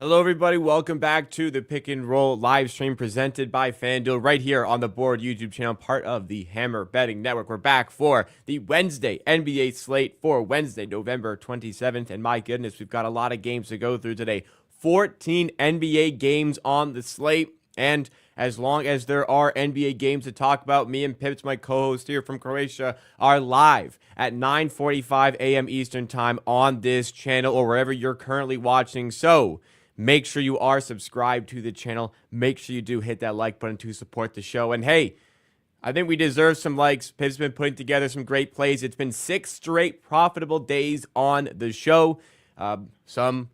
Hello, everybody. Welcome back to the Pick and Roll live stream presented by FanDuel right here on the Board YouTube channel, part of the Hammer Betting Network. We're back for the Wednesday NBA slate for Wednesday, November 27th. And my goodness, we've got a lot of games to go through today. 14 NBA games on the slate. And as long as there are NBA games to talk about, me and Pips, my co-host here from Croatia, are live at 9:45 a.m. Eastern time on this channel or wherever you're currently watching. So make sure you are subscribed to the channel. Make sure you do hit that like button to support the show. And hey, I think we deserve some likes. Pip's been putting together some great plays. It's been 6 straight profitable days on the show. Some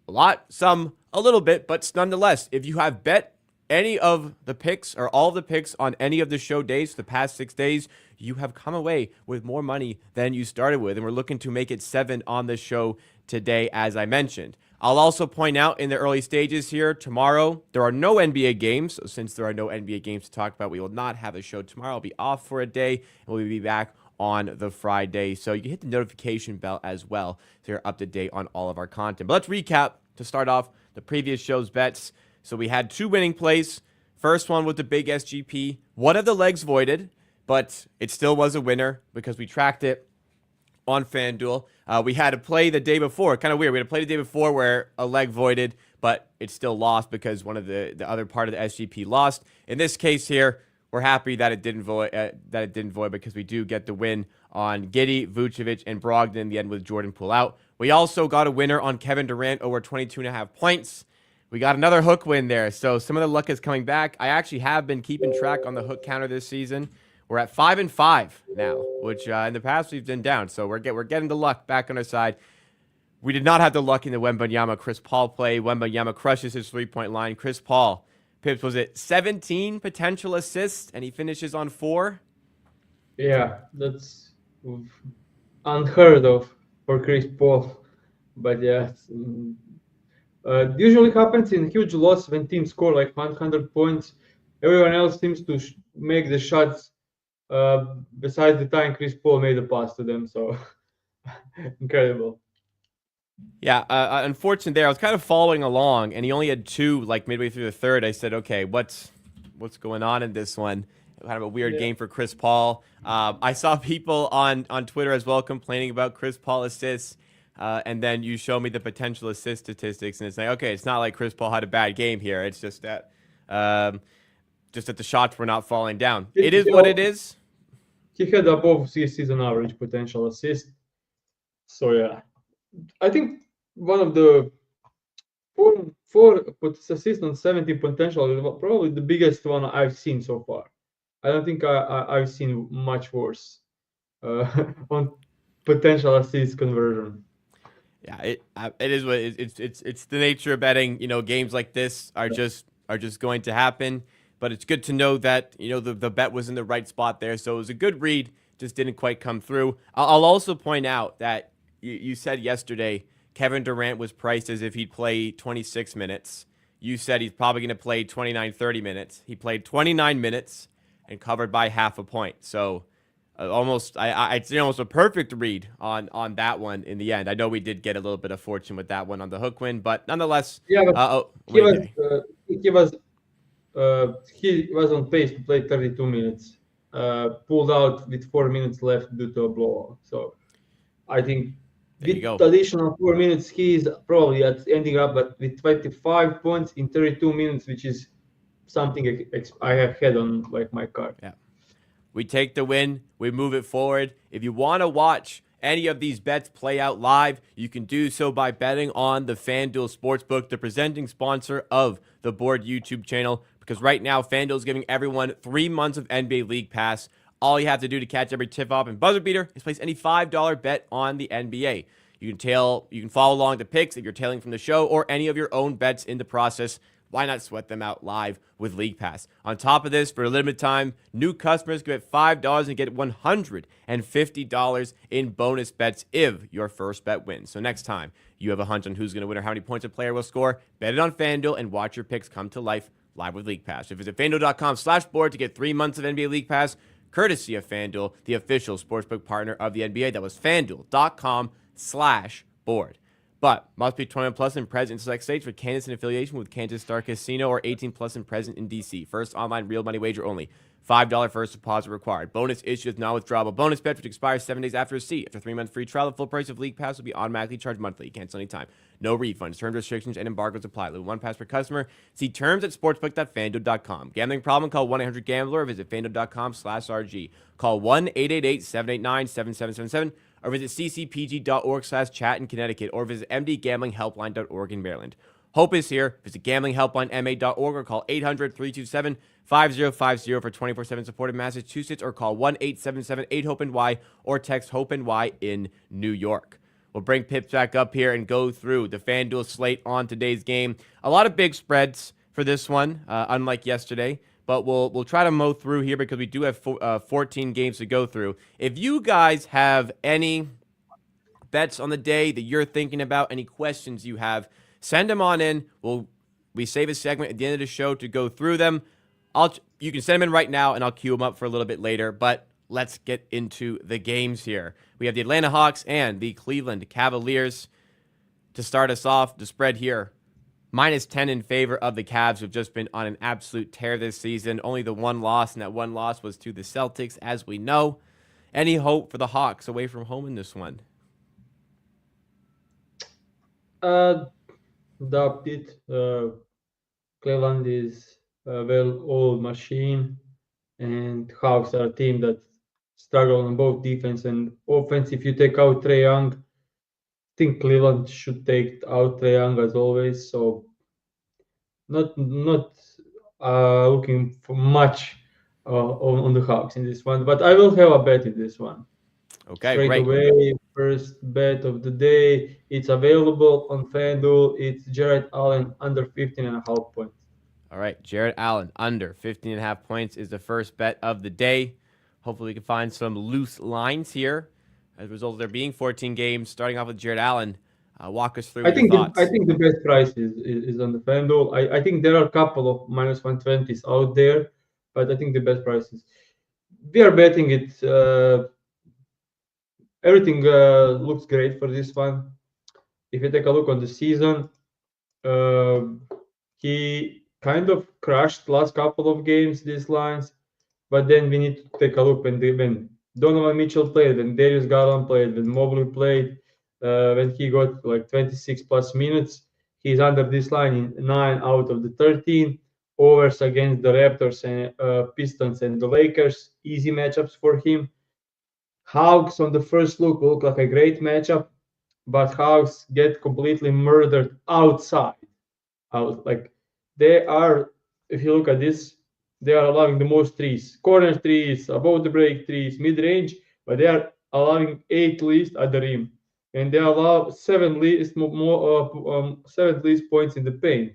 a lot, some a little bit, but nonetheless, if you have bet any of the picks or all of the picks on any of the show days, the past 6 days, you have come away with more money than you started with. And we're looking to make it 7 on the show today, as I mentioned. I'll also point out in the early stages here, tomorrow, there are no NBA games. So since there are no NBA games to talk about, we will not have a show tomorrow. I'll be off for a day, and we'll be back on the Friday. So you can hit the notification bell as well so you're up to date on all of our content. But let's recap to start off the previous show's bets. So we had 2 winning plays. First one with the big SGP. One of the legs voided, but it still was a winner because we tracked it on FanDuel. We had a play the day before. Kind of weird. We had a play the day before where a leg voided, but it still lost because one of the other part of the SGP lost. In this case here, we're happy that it didn't void because we do get the win on Giddey, Vucevic, and Brogdon in the end with Jordan Poole out. We also got a winner on Kevin Durant over 22.5 points. We got another hook win there, so some of the luck is coming back. I actually have been keeping track on the hook counter this season. We're at 5-5 now, which in the past we've been down, so we're getting the luck back on our side. We did not have the luck in the Wembanyama Chris Paul play. Wembanyama crushes his 3-point line. Chris Paul, Pips, was it 17 potential assists, and he finishes on 4? Yeah, that's unheard of for Chris Paul, but yeah. Usually happens in huge loss when teams score like 100 points. Everyone else seems to make the shots besides the time Chris Paul made a pass to them. So incredible. Yeah, unfortunate there. I was kind of following along, and he only had 2 like midway through the third. I said, okay, what's going on in this one? Kind of a weird game for Chris Paul. I saw people on Twitter as well complaining about Chris Paul assists. And then you show me the potential assist statistics, and it's like, okay, it's not like Chris Paul had a bad game here. It's just that the shots were not falling down. It is what it is. He had above season average potential assist. So yeah, I think one of the four assists on 70 potential is probably the biggest one I've seen so far. I don't think I've seen much worse on potential assist conversion. Yeah, it is what it's the nature of betting. You know, games like this are just going to happen. But it's good to know that the bet was in the right spot there. So it was a good read, just didn't quite come through. I'll also point out that you said yesterday Kevin Durant was priced as if he'd play 26 minutes. You said he's probably going to play 29, 30 minutes. He played 29 minutes and covered by half a point. So I'd say almost a perfect read on that one in the end. I know we did get a little bit of fortune with that one on the hook win, but nonetheless, yeah. But he was on pace to play 32 minutes. Pulled out with 4 minutes left due to a blowout. So I think with additional 4 minutes, he is probably ending up with 25 points in 32 minutes, which is something I have had on like my card. Yeah. We take the win. We move it forward. If you want to watch any of these bets play out live, you can do so by betting on the FanDuel Sportsbook, the presenting sponsor of the Board YouTube channel, because right now FanDuel is giving everyone 3 months of NBA League Pass. All you have to do to catch every tip-off and buzzer beater is place any $5 bet on the NBA. You can follow along the picks if you're tailing from the show or any of your own bets in the process. Why not sweat them out live with League Pass? On top of this, for a limited time, new customers can get $5 and get $150 in bonus bets if your first bet wins. So next time you have a hunch on who's going to win or how many points a player will score, bet it on FanDuel and watch your picks come to life live with League Pass. So visit FanDuel.com/board to get 3 months of NBA League Pass, courtesy of FanDuel, the official sportsbook partner of the NBA. That was FanDuel.com/board. but must be 21 plus and present in select states for Kansas in affiliation with Kansas Star Casino or 18 plus and present in DC. First online real money wager only. $5 first deposit required. Bonus issued with non-withdrawable bonus bet, which expires 7 days after receipt. After 3 months free trial, the full price of League Pass will be automatically charged monthly. Cancel anytime. No refunds. Terms, restrictions, and embargoes apply. Limit 1 pass per customer. See terms at sportsbook.fanduel.com. Gambling problem? Call 1-800-GAMBLER or visit fanduel.com/RG. Call 1-888-789-7777 or visit ccpg.org/chat in Connecticut or visit mdgamblinghelpline.org in Maryland. Hope is here. Visit gamblinghelplinema.org or call 800-327-5050 for 24/7 support in Massachusetts or call 1-877-8-HOPE-NY or text HOPE-NY in New York. We'll bring Pips back up here and go through the FanDuel slate on today's game. A lot of big spreads for this one, unlike yesterday, but we'll try to mow through here because we do have 14 games to go through. If you guys have any bets on the day that you're thinking about, any questions you have, send them on in. We save a segment at the end of the show to go through them. You can send them in right now, and I'll queue them up for a little bit later. But let's get into the games here. We have the Atlanta Hawks and the Cleveland Cavaliers to start us off. The spread here, -10 in favor of the Cavs, who've just been on an absolute tear this season. Only the one loss, and that one loss was to the Celtics, as we know. Any hope for the Hawks away from home in this one? Doubt it. Cleveland is a well-oiled machine, and Hawks are a team that struggle on both defense and offense. If you take out Trae Young, I think Cleveland should take out Trae Young as always. So not looking for much on the Hawks in this one, but I will have a bet in this one. Okay, Straight great. away, first bet of the day. It's available on FanDuel. It's Jared Allen under 15.5 points. All right, Jared Allen under 15.5 points is the first bet of the day. Hopefully we can find some loose lines here. As a result of there being 14 games, starting off with Jared Allen. Walk us through your thoughts. I think the best price is on the FanDuel. I think there are a couple of -120s out there, but I think the best price is. We are betting it. Everything looks great for this one. If you take a look on the season, he kind of crashed last couple of games, these lines. But then we need to take a look when Donovan Mitchell played, when Darius Garland played, when Mobley played, when he got like 26 plus minutes. He's under this line in 9 out of the 13. Overs against the Raptors and Pistons and the Lakers. Easy matchups for him. Hawks on the first look like a great matchup, but Hawks get completely murdered outside. Like they are, if you look at this, they are allowing the most threes, corner threes, above the break threes, mid range, but they are allowing 8 least at the rim, and they allow 7 least points in the paint.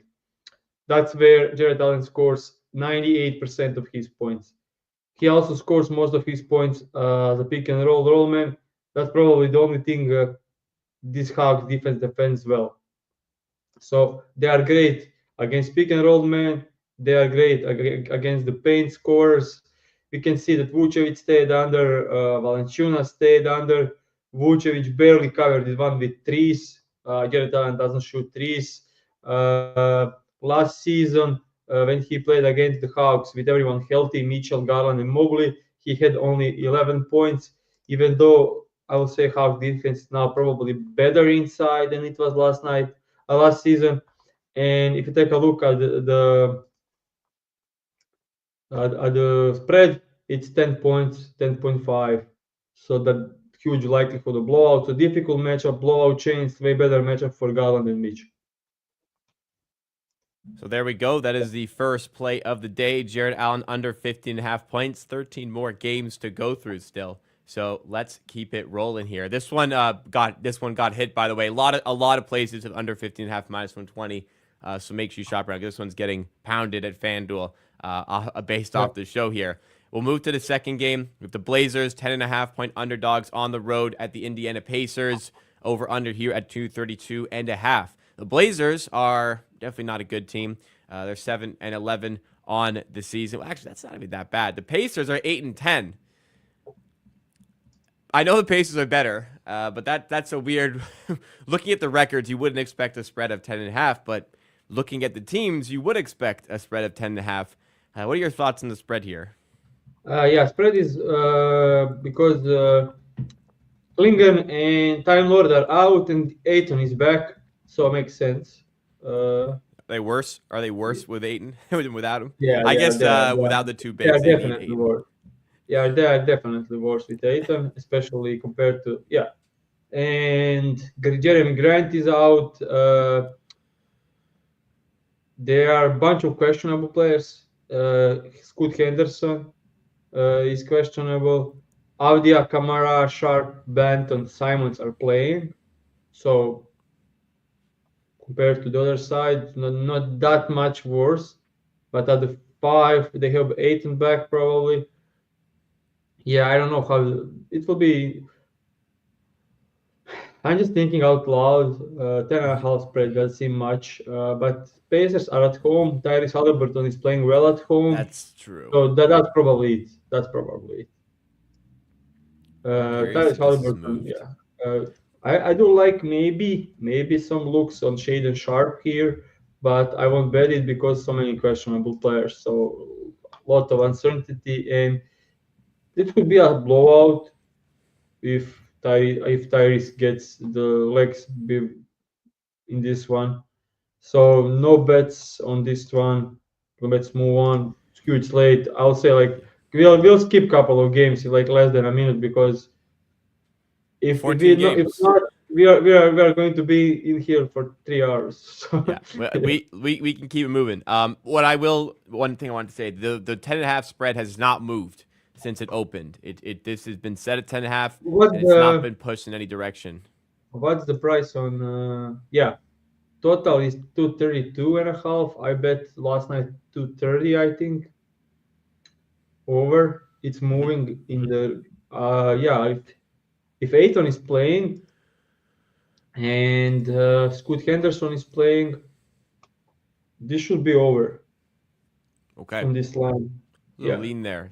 That's where Jared Allen scores 98% of his points. He also scores most of his points as a pick and roll man. That's probably the only thing this Hawks defense defends well. So they are great against pick and roll man. They are great against the paint scorers. We can see that Vucevic stayed under, Valanciunas stayed under. Vucevic barely covered this one with threes. Jared Allen doesn't shoot threes. Last season, when he played against the Hawks with everyone healthy, Mitchell, Garland, and Mobley, he had only 11 points, even though I would say Hawks defense is now probably better inside than it was last season. And if you take a look at the spread, it's 10 points, 10.5. So that huge likelihood of blowout. So difficult matchup, blowout chance, way better matchup for Garland and Mitch. So there we go. That is the first play of the day. Jared Allen under 15.5 points. 13 more games to go through still. So let's keep it rolling here. This one got hit, by the way. A lot of places have under 15.5 -120. So make sure you shop around. This one's getting pounded at FanDuel based off the show here. We'll move to the second game with the Blazers, 10.5 point underdogs on the road at the Indiana Pacers. Over under here at 232.5. The Blazers are definitely not a good team. They're 7-11 on the season. Well, actually, that's not even that bad. The Pacers are 8-10. I know the Pacers are better, but that's a weird. Looking at the records, you wouldn't expect a spread of 10.5, but looking at the teams, you would expect a spread of 10.5. What are your thoughts on the spread here? Yeah, spread is because Klingen and Time Lord are out and Aiton is back, so it makes sense. Uh, Are they worse? Are they worse with Aiton than without him? yeah, I guess they are, without the two they are bigs, they need definitely Aiton. worse. Yeah, they are definitely worse with Aiton, especially compared to yeah. And Jeremy Grant is out. There are a bunch of questionable players. Scoot Henderson is questionable. Audia, Kamara, Sharp, Benton, Simons are playing. So compared to the other side, not that much worse. But at the five, they have Aiton back probably. Yeah, I don't know how it will be. I'm just thinking out loud. 10.5 spread doesn't seem much. But Pacers are at home. Tyrese Halliburton is playing well at home. That's true. So that's probably it. That's probably it. I'm curious Tyrese if this is Halliburton, moved. yeah. I do like maybe some looks on Shaden Sharp here, but I won't bet it because so many questionable players. So a lot of uncertainty, and it could be a blowout if Tyrese gets the legs in this one. So no bets on this one. Let's move on. Huge slate. I'll say like we'll skip couple of games like less than a minute because if 14 we not if games. not we are going to be in here for 3 hours. Yeah, So yeah. we can keep it moving. One thing I wanted to say, the 10.5 spread has not moved since it opened. This has been set at 10.5, What and it's not the been pushed in any direction. what's the price on yeah, total is 232.5. I bet last night 230, I think. Over. It's Hmm. moving in the yeah, if Aiton is playing and Scoot Henderson is playing, this should be over Okay, on this line. a little Yeah. lean there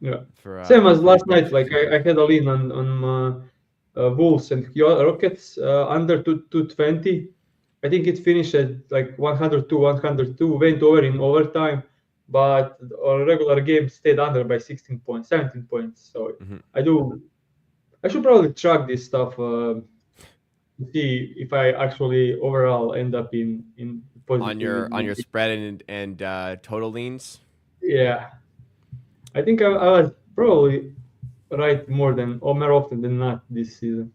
Yeah. Same for as the last night. Like Pacers. I had a lean on Bulls and Rockets under 220. I think it finished at like 102, 102. Went over in overtime, but our regular game stayed under by 16 points, 17 points. So Hmm. I do. I should probably track this stuff to see if I actually overall end up in positive with On my. your spread and total leans. Yeah, I think I was probably right more often than not this season.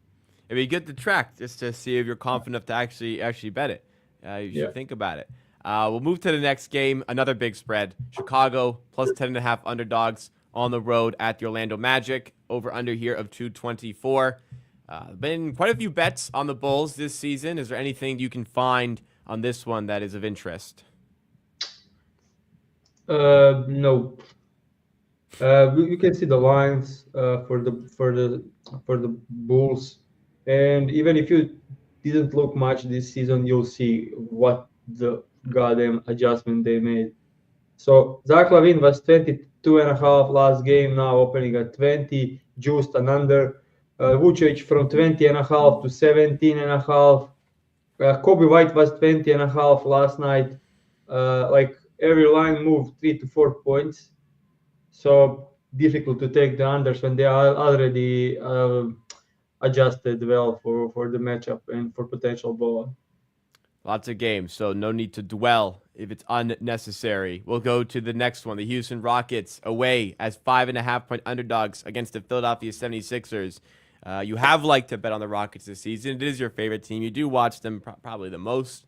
It'd be good to track just to see if you're confident enough to actually bet it. You Yeah. should think about it. We'll move to the next game. Another big spread. Chicago plus 10.5 underdogs on the road at the Orlando Magic. Over under here of 224. Been quite a few bets on the Bulls this season. Is there anything you can find on this one that is of interest? No. You can see the lines for the Bulls, and even if you didn't look much this season, you'll see what the goddamn adjustment they made. So Zach LaVine was 22.5 last game, now opening at 20, juiced and under. Vucevic from 20.5 to 17.5. Kobe White was 20.5 last night. Like every line moved 3 to 4 points. So difficult to take the unders when they are already adjusted well for the matchup and for potential blowout. Lots of games, so no need to dwell if it's unnecessary. We'll go to the next one. The Houston Rockets away as 5.5 point underdogs against the Philadelphia 76ers. You have liked to bet on the Rockets this season. It is your favorite team. You do watch them probably the most.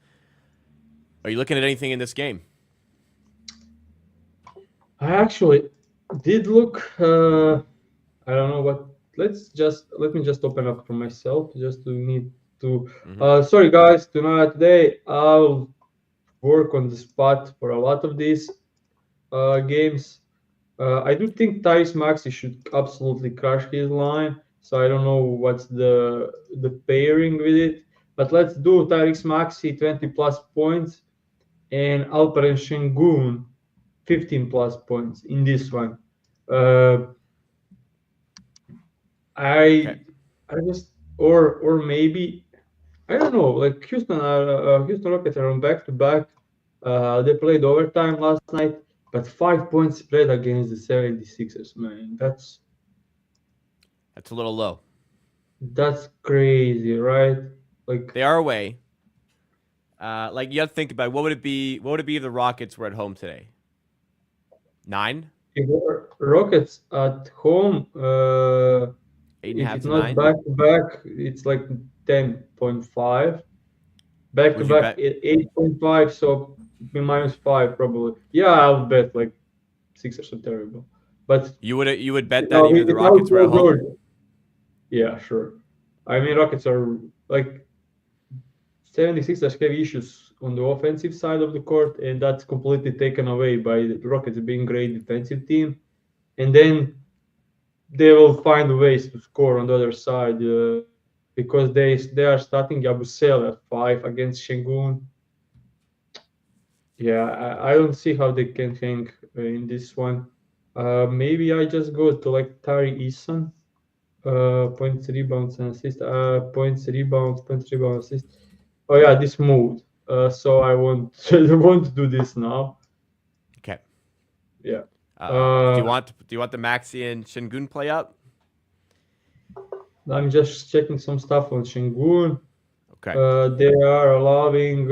Are you looking at anything in this game? I actually did look. I don't know what. Let me just open up for myself. Just to need to. Hmm. Sorry guys, tonight today I'll work on the spot for a lot of these games. I do think Tyrese Maxey should absolutely crush his line. So I don't know what's the pairing with it. But let's do Tyrese Maxey 20 plus points and Alperen Şengün 15 plus points in this one. Uh, Okay. I I just or maybe I don't know. Like Houston Rockets are on back to back. They played overtime last night, but 5 points spread against the 76ers. Man, That's a little low. that's crazy, right? Like They are away. Like you have to think about it. What would it be? What would it be if the Rockets were at home today? 9, if Rockets at home, 8.5 if it's to not 9. back to back, it's like 10.5. Back to Would you back, bet? 8.5. So -5 probably. Yeah, I'll bet like Sixers are terrible, but You would bet that no, even if the without Rockets were at Paul home? George, yeah, sure. I mean, Rockets are like 76ers have issues on the offensive side of the court, and that's completely taken away by the Rockets being a great defensive team. And then they will find ways to score on the other side because they are starting Yabusele at 5 against Shengun. Yeah, I don't see how they can hang in this one. Maybe I just go to like Tari Eason. Points, rebounds, and assists. Points, rebounds, assists. Oh yeah, this moved. So I won't won't do this now. Okay. Yeah. Do Uh, you want the Maxi and Shingun play up? I'm just checking some stuff on Shingun. Okay. They are allowing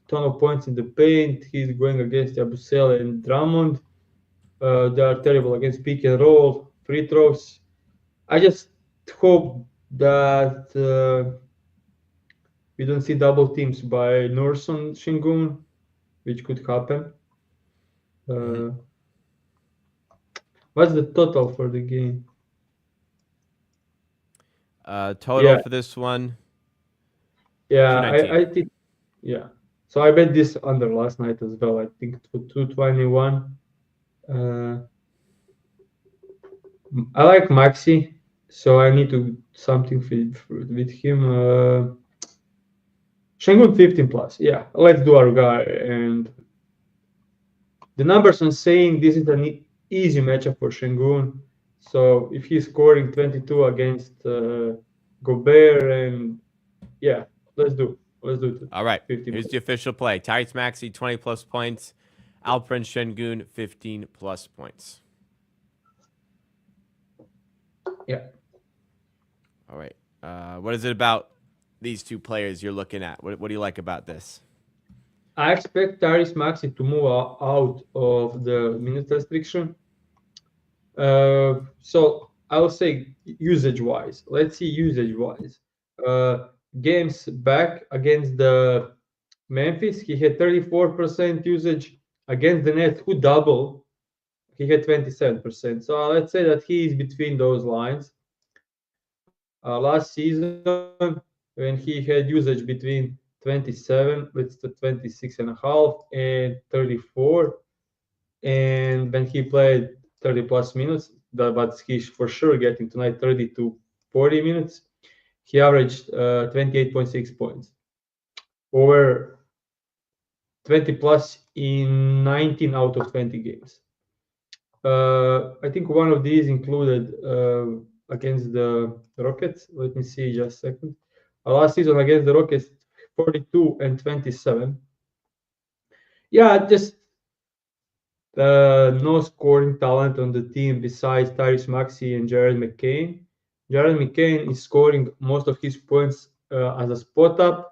ton of points in the paint. He's going against Yabusele and Drummond. They are terrible against pick and roll, free throws. I just hope that we don't see double teams by Nurse on Shingun, which could happen. Hmm. Uh, what's the total for the game? Total Yeah, for this one, yeah, 219. I think, yeah. So I bet this under last night as well. I think to 221. Uh, I like Maxi, so I need to something with him. Shengun 15 plus. Yeah, let's do our guy. And the numbers are saying this is an easy matchup for Shengun. So if he's scoring 22 against Gobert, and yeah, let's do it. All right. 15 Here's plus. the official play. Tyrese Maxey, 20 plus points. Alperen Şengün, 15 plus points. Yeah, All right. What is it about these two players you're looking at? What do you like about this? I expect Tyrese Maxey to move out of the minute restriction. So I will say usage wise. Let's see usage wise. Uh, Games back against the Memphis, he had 34% usage. Against the Nets, who double, he had 27%. So let's say that he is between those lines. Last season, when he had usage between 27, let's 26 and a half, and 34, and when he played 30 plus minutes, but he's for sure getting tonight 30 to 40 minutes, he averaged 28.6 points over 20 plus in 19 out of 20 games. I think one of these included against the Rockets. Let me see just a second. Last season against the Rockets, 42 and 27. Yeah, just no scoring talent on the team besides Tyrese Maxey and Jared McCain. Jared McCain is scoring most of his points as a spot up.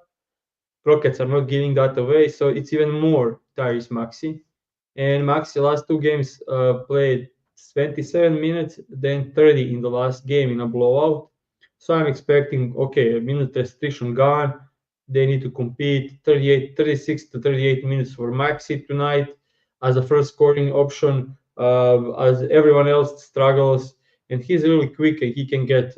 Rockets are not giving that away, so it's even more Tyrese Maxey. And Maxey last two games played 27 minutes, then 30 in the last game in a blowout. So I'm expecting, okay, a minute restriction gone. They need to compete 36 to 38 minutes for Maxey tonight as a first scoring option, as everyone else struggles. And he's really quick and he can get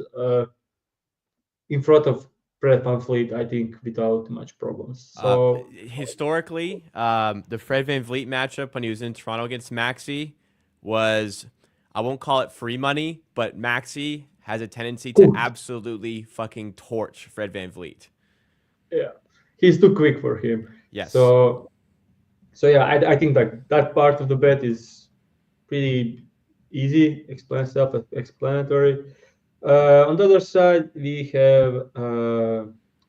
in front of Fred VanVleet, I think, without much problems. So Historically, the Fred VanVleet matchup when he was in Toronto against Maxey was, I won't call it free money, but Maxey has a tendency to cooked. absolutely fucking torch Fred VanVleet. Yeah, he's too quick for him. Yes. So yeah, I think that part of the bet is pretty easy, self-explanatory. On the other side, we have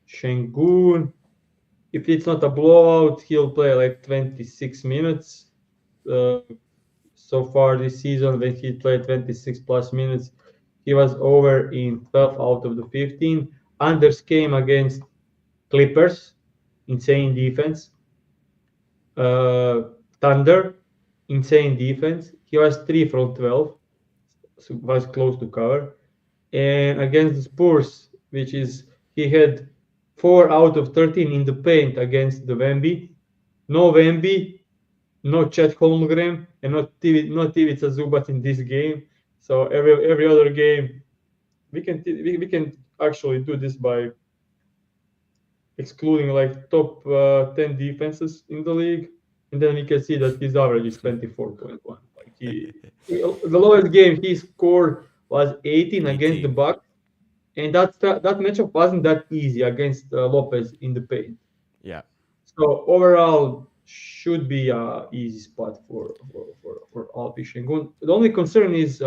Şengün. If it's not a blowout, he'll play like 26 minutes. So far this season, when he played 26 plus minutes, he was over in 12 out of the 15. Anders came against Clippers, insane defense. Thunder, insane defense. He was 3 from 12, so was close to cover. And against the Spurs, which is he had 4 out of 13 in the paint against the Wemby. No Wemby, no Chet Holmgren, and not Ivica Zubac in this game. So every other game, we can actually do this by excluding like top 10 defenses in the league, and then we can see that his average is 24.1. Like the lowest game he scored was 18 against the Bucks, and that matchup wasn't that easy against Lopez in the paint. Yeah. So overall, should be a easy spot for Alpi Şengün. The only concern is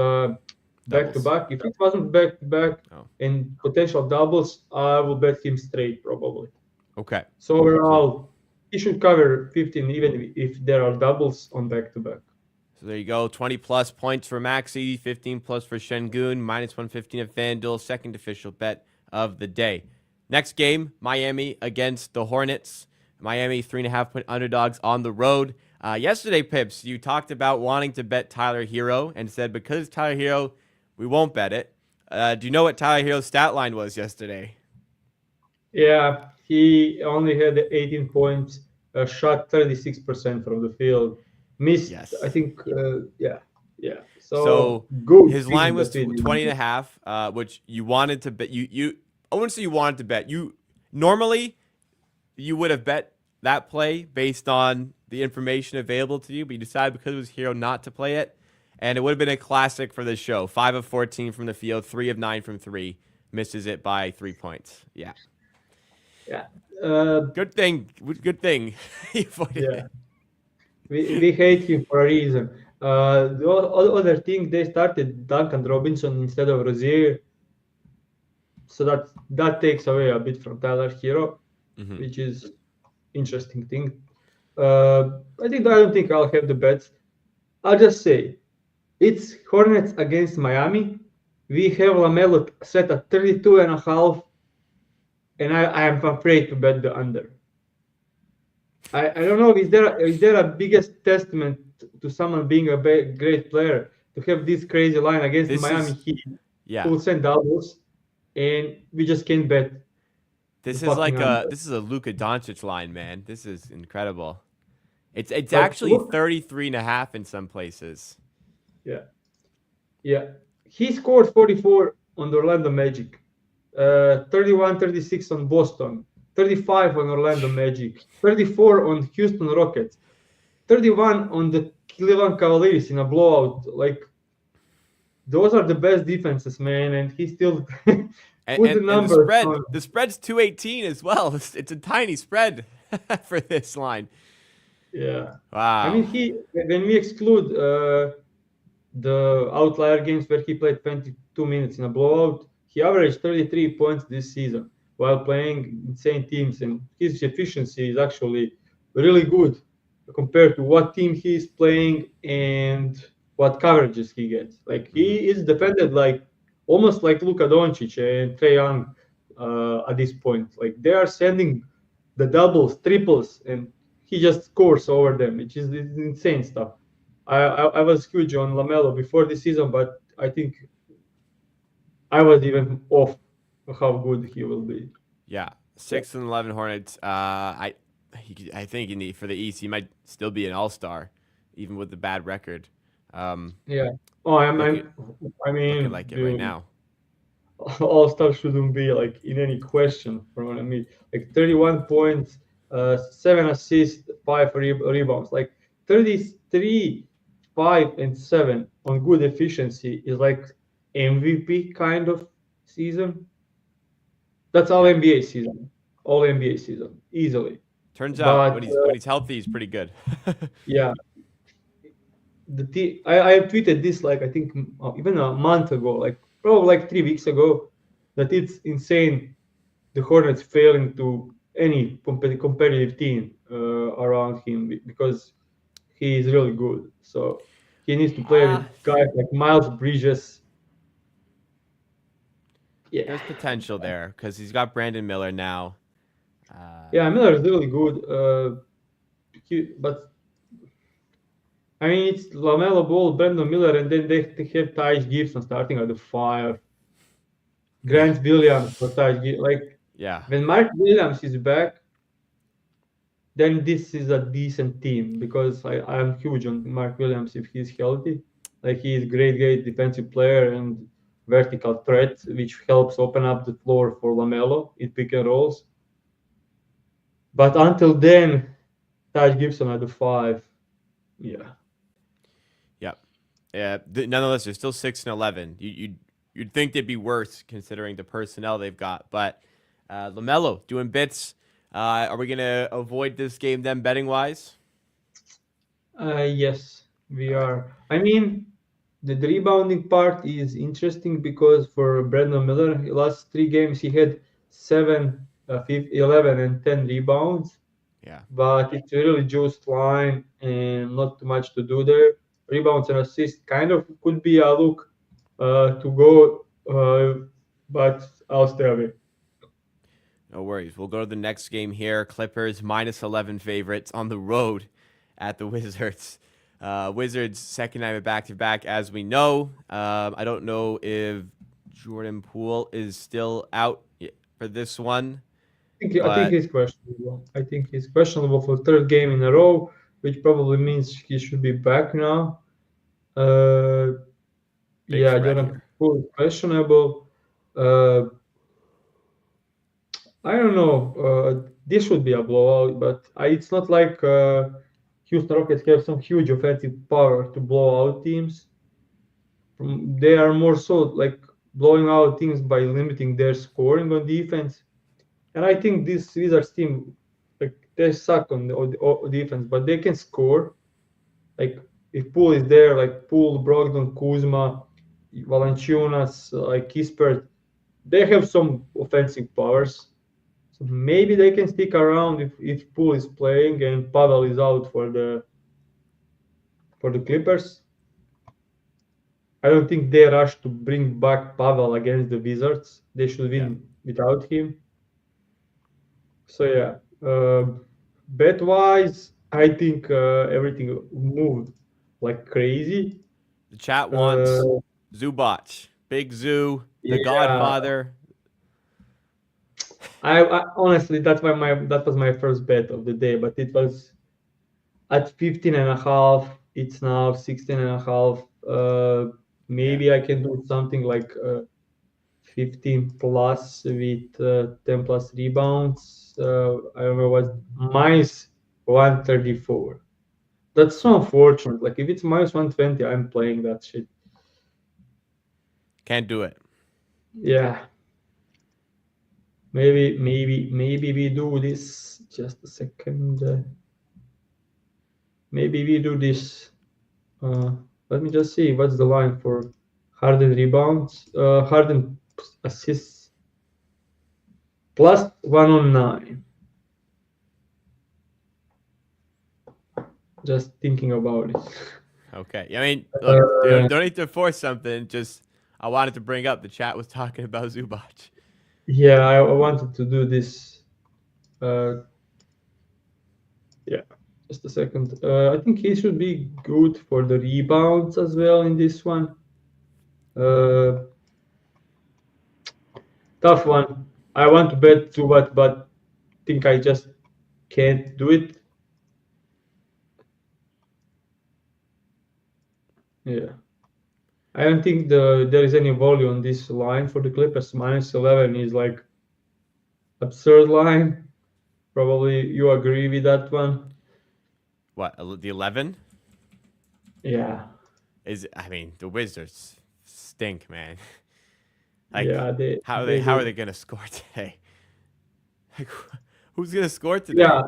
back to back. If it wasn't back to back and potential doubles, I will bet him straight probably. Okay. So overall, he should cover 15 even if there are doubles on back to back. So there you go. 20 plus points for Maxey, 15 plus for Şengün, minus 115 at FanDuel, second official bet of the day. Next game, Miami against the Hornets. Miami 3.5-point underdogs on the road. Yesterday, Pips, you talked about wanting to bet Tyler Hero and said because it's Tyler Hero, we won't bet it. Do you know what Tyler Hero's stat line was yesterday? Yeah, he only had 18 points, shot 36% from the field, missed, yes. I think, yeah. So good. His line was 20.5, which you wanted to bet. I wouldn't say you wanted to bet. Normally, you would have bet that play based on the information available to you, but you decided because it was Hero not to play it, and it would have been a classic for the show. 5 of 14 from the field, 3 of 9 from 3, misses it by 3 points. Yeah. Yeah. Good thing. Yeah. We hate him for a reason. The other thing, they started Duncan Robinson instead of Rozier, so that takes away a bit from Tyler Hero, which is interesting thing. I don't think I'll have the bets. I'll just say it's Hornets against Miami. We have LaMelo set at 32.5, and I am afraid to bet the under. I don't know. Is there a biggest testament to someone being a great player to have this crazy line against the Miami Heat? Yeah, who will send doubles, and we just can't bet. This is a Luka Doncic line, man. This is incredible. It's actually 33.5 in some places. Yeah. He scored 44 on the Orlando Magic, 31-36 on Boston, 35 on Orlando Magic, 34 on Houston Rockets, 31 on the Cleveland Cavaliers in a blowout. Like, those are the best defenses, man, and he still put the numbers. The spread's 218 as well. It's a tiny spread for this line. Yeah. Wow. I mean, when we exclude the outlier games where he played 22 minutes in a blowout, he averaged 33 points this season while playing insane teams, and his efficiency is actually really good compared to what team he's playing and what coverages he gets. Like, he is defended like almost like Luka Doncic and Trae Young at this point. Like, they are sending the doubles, triples, and he just scores over them, which is insane stuff. I was huge on LaMelo before this season, but I think I was even off how good he will be. Yeah, 6-11 Hornets. I think for the East, he might still be an all-star, even with the bad record. Yeah. Oh, I mean, looking like it right now. All-star shouldn't be like in any question from what I mean. Like 31 points, 7 assists, 5 rebounds. Like 33, 5, and 7 on good efficiency is like MVP kind of season. That's all NBA season. All NBA season, easily. Turns out when he's healthy, he's pretty good. Yeah. I tweeted this like I think even a month ago, like probably like 3 weeks ago, that it's insane the Hornets failing to any competitive team around him because he is really good. So he needs to play Ah, with guys like Miles Bridges. Yeah, there's potential there because he's got Brandon Miller now. Uh, yeah, Miller is really good. But I mean, it's Lamelo Ball, Brandon Miller, and then they have Taj Gibson starting at the five. yeah, Grant Williams for Taj Gibson. Like yeah, when Mark Williams is back, then this is a decent team because I'm huge on Mark Williams if he's healthy. Like he is great defensive player and vertical threat, which helps open up the floor for Lamelo in pick and rolls. But until then, Taj Gibson at the five. Yeah. yep. Yeah. Nonetheless, they're still 6-11. You'd think they'd be worse considering the personnel they've got, but Lamelo doing bits. Are we gonna avoid this game then betting wise? Yes, we All right. are. I mean, the rebounding part is interesting because for Brandon Miller, last 3 games he had 7, 11, and 10 rebounds, Yeah. but it's a really juiced line and not too much to do there. Rebounds and assists kind of could be a look to go, but I'll stay away. No worries. We'll go to the next game here. Clippers -11 favorites on the road at the Wizards. Wizards second night of back to back, as we know. I don't know if Jordan Poole is still out for this one, I think but he's questionable. I think he's questionable for third game in a row, which probably means he should be back now. Uh, big yeah, spread Jordan here. Poole is questionable. Uh, I don't know. This should be a blowout, but it's not like Houston Rockets have some huge offensive power to blow out teams. They are more so like blowing out teams by limiting their scoring on defense. And I think this Wizards team, like they suck on defense, but they can score. Like if Poole is there, like Poole, Brogdon, Kuzma, Valanciunas, like Kispert, they have some offensive powers. So maybe they can stick around if Poole is playing and Pavel is out for the Clippers. I don't think they rush to bring back Pavel against the Wizards. They should Yeah. win without him. So yeah, bet wise, I think everything moved like crazy. The chat wants Uh, Zubac, Big Zoo, the yeah, Godfather. I honestly that was my first bet of the day, but it was at 15 and a half. It's now 16 and a half. Yeah. Maybe I can do something like 15 plus with 10 plus rebounds. I don't know what minus 134. That's so unfortunate. Like if it's minus 120, I'm playing that shit. Can't do it. Yeah. Maybe we do this. Just a second. Maybe we do this. Uh, Let me just see what's the line for Harden rebounds. Harden assists plus 109. Just thinking about it. Okay. I mean, look, Uh, don't need to force something. Just I wanted to bring up the chat was talking about Zubac. yeah, I wanted to do this. Uh, yeah, just a second. I think he should be good for the rebounds as well in this one. Uh, Tough one. I want to bet to what, but think I just can't do it. Yeah. I don't think there is any value on this line for the Clippers. Minus 11 is like absurd line. Probably you agree with that one. What, the 11? Yeah. I mean, the Wizards stink, man. Like, Yeah, they how are do. they gonna score today? Like, who's gonna score today? Yeah.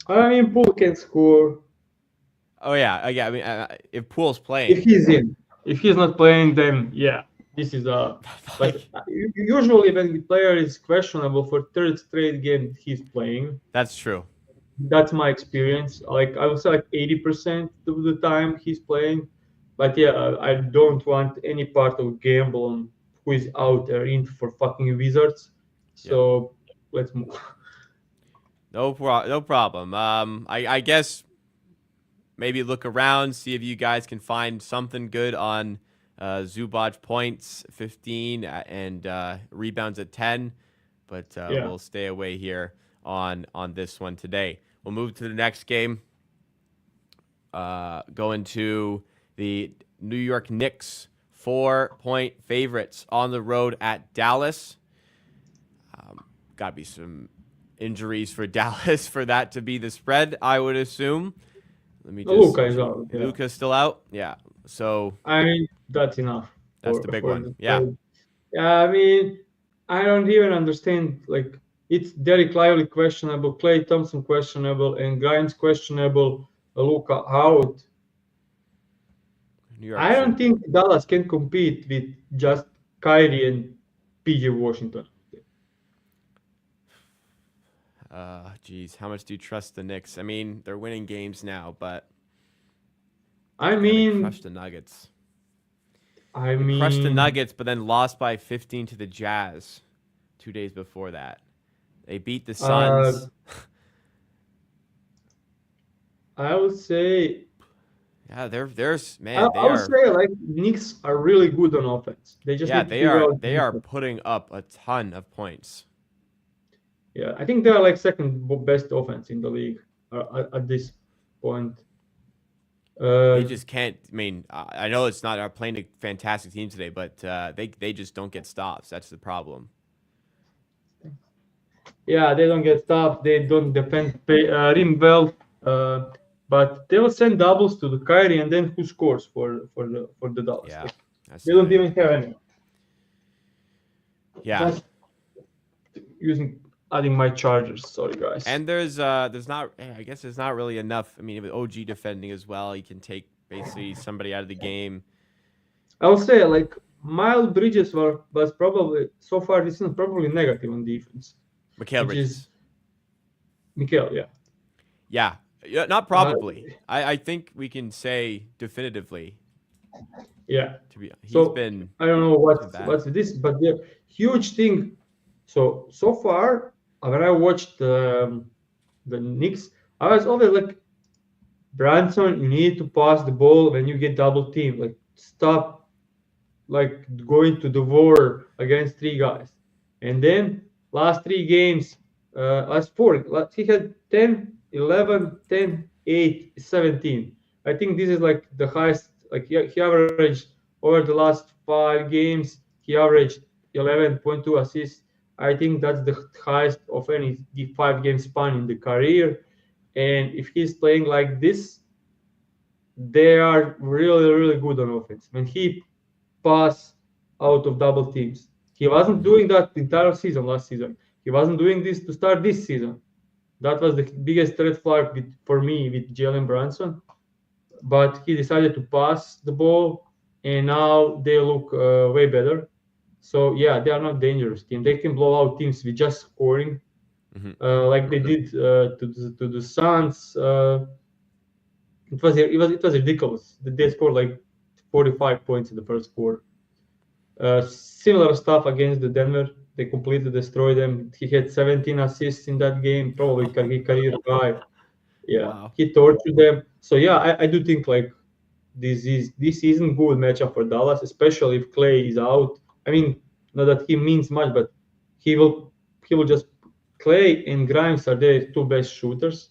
I mean, Poole can score. Oh yeah, yeah. I mean, if Poole's If playing, he's in. If he's not playing, then yeah, this is a. But like, usually when the player is questionable for third straight game he's playing, that's true. that's my experience. Like I would say like 80% of the time he's playing. But yeah, I don't want any part of gamble on who is out there in for fucking Wizards. Yep. So let's move. No problem. I guess maybe look around, see if you guys can find something good on Zubac points 15 and rebounds at 10, but Yeah. we'll stay away here on this one today. We'll move to the next game. Going to the New York Knicks, 4-point favorites on the road at Dallas. Got to be some injuries for Dallas for that to be the spread, I would assume. Let me just. Luka is out. Yeah. Luka's still out? Yeah. So I mean, that's enough. that's the big for one. Yeah. Yeah, I mean, I don't even understand. Like, it's Derek Lively questionable, Clay Thompson questionable, and Grimes questionable, Luka out. New York I don't should. think Dallas can compete with just Kyrie and PJ Washington. Geez, how much do you trust the Knicks? I mean, they're winning games now, but I yeah, they crushed mean, the Nuggets. I They crushed the mean, Nuggets, but then lost by 15 to the Jazz 2 days before that. They beat the uh, Suns. I would say, Yeah, there's I, man, they I would are. say like Knicks are really good on offense. They just Yeah, need to figure out they are defense. putting up a ton of points. Yeah, I think they are like second best offense in the league at this point. They Uh, just can't. I mean, I know it's not playing a fantastic team today, but they just don't get stops. That's the problem. yeah, they don't get stopped. They don't defend rim well. But they will send doubles to the Kyrie, and then who scores for the Dallas? Yeah, Like, that's they the don't thing. even have anyone. Yeah, Just using adding my Chargers. Sorry, guys. and there's not. I guess there's not really enough. I mean, with OG defending as well, you can take basically somebody out of the game. I will say like Miles Bridges was probably so far this is probably negative on defense, Mikal which is Bridges. Mikael. Yeah. Yeah, yeah, not Uh, probably. I think we can say definitively. yeah. He's So been I don't know bad. what's this, but the huge thing. So far, when I watched the Knicks, I was always like, Branson, you need to pass the ball when you get double team. Like stop, like going to the war against three guys. And then last three games, last four, he had 10, 11, 10, 8, 17. I think this is like the highest. Like he averaged over the last 5 games, he averaged 11.2 assists. I think that's the highest of any 5 game span in the career. And if he's playing like this, they are really, really good on offense. When he pass out of double teams, he wasn't Hmm. doing that the entire season last season. He wasn't doing this to start this season. That was the biggest red flag for me with Jalen Brunson. But he decided to pass the ball, and now they look way better. So yeah, they are not dangerous team. They can blow out teams with just scoring, Hmm. like they did to the Suns. It was ridiculous. They scored like 45 points in the first quarter. Similar stuff against the Denver. They completely destroyed them. He had 17 assists in that game, probably career high. Yeah, Wow. he tortured them. So yeah, I do think like this isn't good matchup for Dallas, especially if Clay is out. I mean, not that he means much, but he will he will just Clay and Grimes are their two best shooters,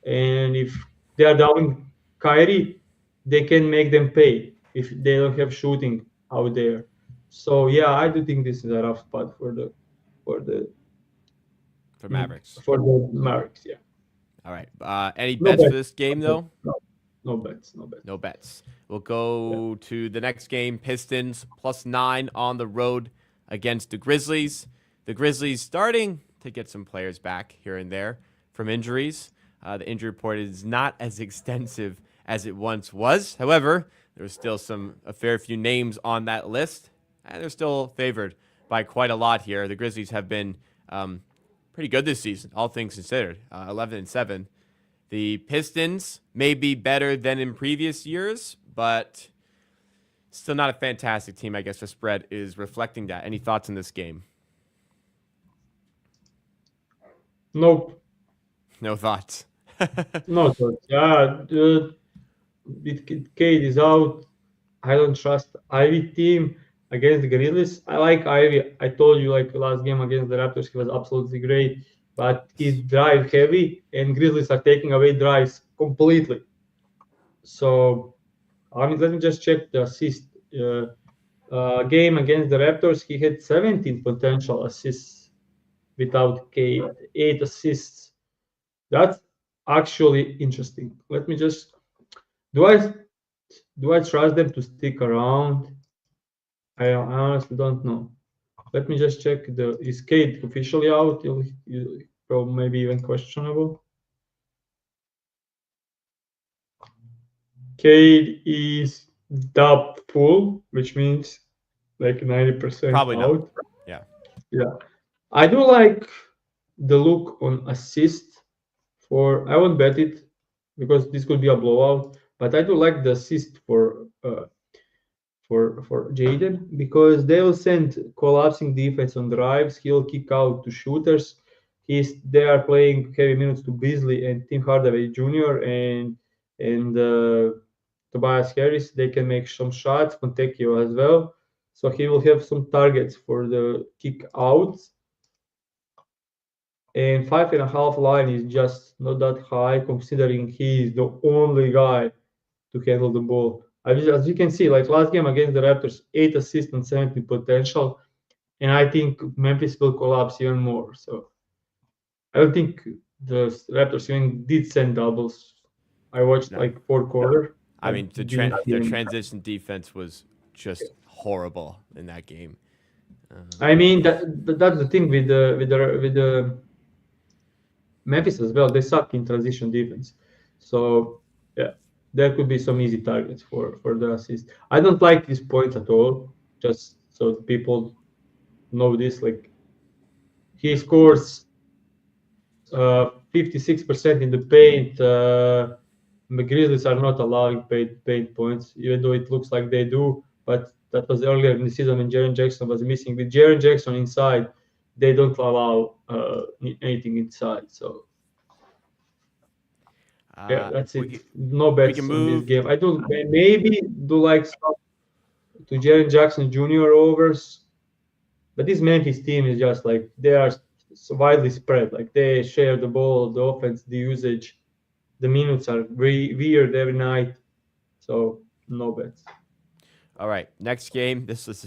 and if they are down Kyrie, they can make them pay if they don't have shooting out there. So yeah, I do think this is a rough spot for the For Mavericks. for the Mavericks. Yeah, All right. Any no bets for bets, this game though? no bets, no bets. No bets. We'll Yeah. go to the next game. Pistons +9 on the road against the Grizzlies. The Grizzlies starting to get some players back here and there from injuries. The injury report is not as extensive as it once was. However, there's still a fair few names on that list, and they're still favored by quite a lot here. The Grizzlies have been pretty good this season, all things considered, 11-7. The Pistons may be better than in previous years, but still not a fantastic team. I guess the spread is reflecting that. Any thoughts on this game? Nope. No thoughts. No thoughts. Yeah, with Cade is out. I don't trust Ivy team against the Grizzlies. I like Ivy. I told you like last game against the Raptors, he was absolutely great, but he's drive heavy, and Grizzlies are taking away drives completely. So let me just check the assist. Game against the Raptors, he had 17 potential assists without Cade, 8 assists. That's actually interesting. Let me just do I trust them to stick around? I honestly don't know. Let me just check is Cade officially out? Probably maybe even questionable. Cade is doubtful, which means like 90% Probably out. not. Yeah. Yeah. I do like the look on assist I won't bet it because this could be a blowout, but I do like the assist for Jaden because they will send collapsing defense on drives. He'll kick out to shooters. They are playing heavy minutes to Beasley and Tim Hardaway Jr. and Tobias Harris. They can make some shots. Fontecchio as well. So he will have some targets for the kick outs. And 5.5 line is just not that high considering he is the only guy to handle the ball. As you can see, like last game against the Raptors, 8 assists and 17 potential, and I think Memphis will collapse even more. So I don't think the Raptors even did send doubles. I watched like 4 quarter. I mean, their transition defense was just horrible in that game. I mean that's the thing with the Memphis as well. They suck in transition defense. So yeah, there could be some easy targets for the assist. I don't like these points at all. Just so people know this, like he scores 56% in the paint. The Grizzlies are not allowing paint points, even though it looks like they do. But that was earlier in the season when Jaren Jackson was missing. With Jaren Jackson inside, they don't allow anything inside. So yeah, that's it. No bets in this game. I do maybe do like stuff to Jaren Jackson Jr. overs, but this Memphis team is just like they are so widely spread. Like they share the ball, the offense, the usage, the minutes are very weird every night. So no bets. All right, next game. This is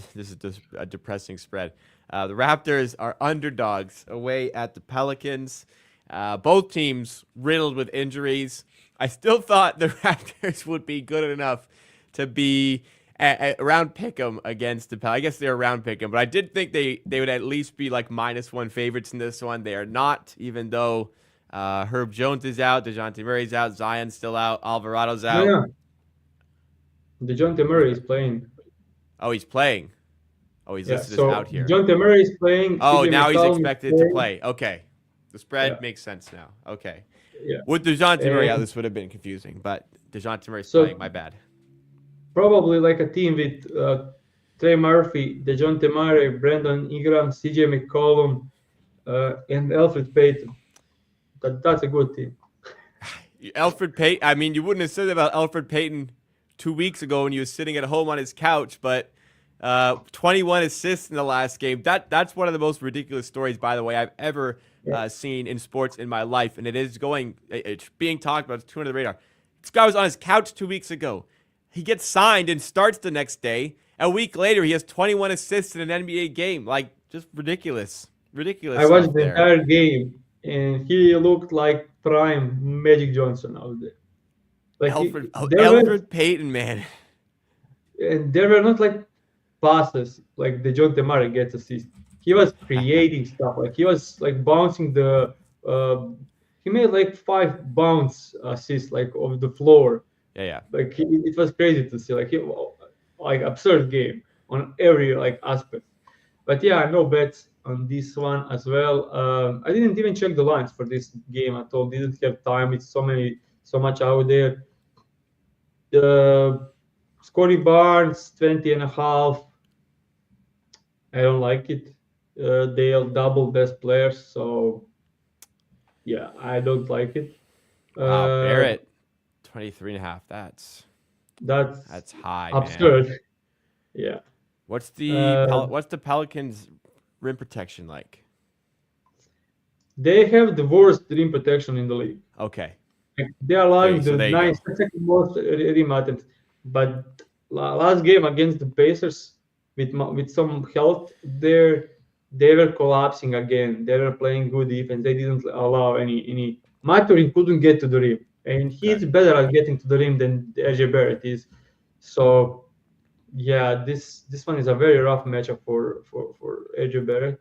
a depressing spread. The Raptors are underdogs away at the Pelicans. Both teams riddled with injuries. I still thought the Raptors would be good enough to be around pick'em against the Pelicans. I guess they're around pick'em, but I did think they would at least be like -1 favorites in this one. They are not, even though Herb Jones is out, DeJounte Murray's out, Zion's still out, Alvarado's out. Yeah. DeJounte Murray is playing. Oh, he's playing. Oh, he's listed as out here. DeJounte Murray is playing. Oh, now he's expected to play. Okay. The spread makes sense now. Okay. Yeah. With DeJounte Murray out, this would have been confusing, but DeJounte Murray's playing. My bad. Probably like a team with Trey Murphy, DeJounte Murray, Brandon Ingram, CJ McCollum, and Elfrid Payton. That's a good team. Elfrid Payton. I mean, you wouldn't have said about Elfrid Payton 2 weeks ago when he was sitting at home on his couch, but 21 assists in the last game. That's one of the most ridiculous stories, by the way, I've ever seen in sports in my life, and it's being talked about. It's under the radar. This guy was on his couch 2 weeks ago. He gets signed and starts the next day. A week later, he has 21 assists in an NBA game. Like, just ridiculous. Ridiculous. I watched the entire game, and he looked like prime Magic Johnson out there. Like Elfrid Payton, man. And there were not like passes like DeJounte Murray gets assist. He was creating stuff. Like he was like bouncing he made like 5 bounce assists like off the floor. Yeah. Like it was crazy to see, like absurd game on every like aspect. But yeah, no bets on this one as well. I didn't even check the lines for this game at all. Didn't have time. It's so much out there. The Scotty Barnes 20 and a half. I don't like it. They'll double best players, so yeah, I don't like it. Wow, Uh, Barrett 23.5. that's That's high, man. absurd. Yeah. What's Uh, the Pelicans rim protection like? they have the worst rim protection in the league. Okay. Like, they are allowing So the there you ninth, go. second most rim attempts. But last game against the Pacers, with some health, they were collapsing again. They were playing good defense. They didn't allow any. Mathurin couldn't get to the rim, and Okay. he's better at getting to the rim than RJ Barrett is. So yeah, this one is a very rough matchup for RJ Barrett.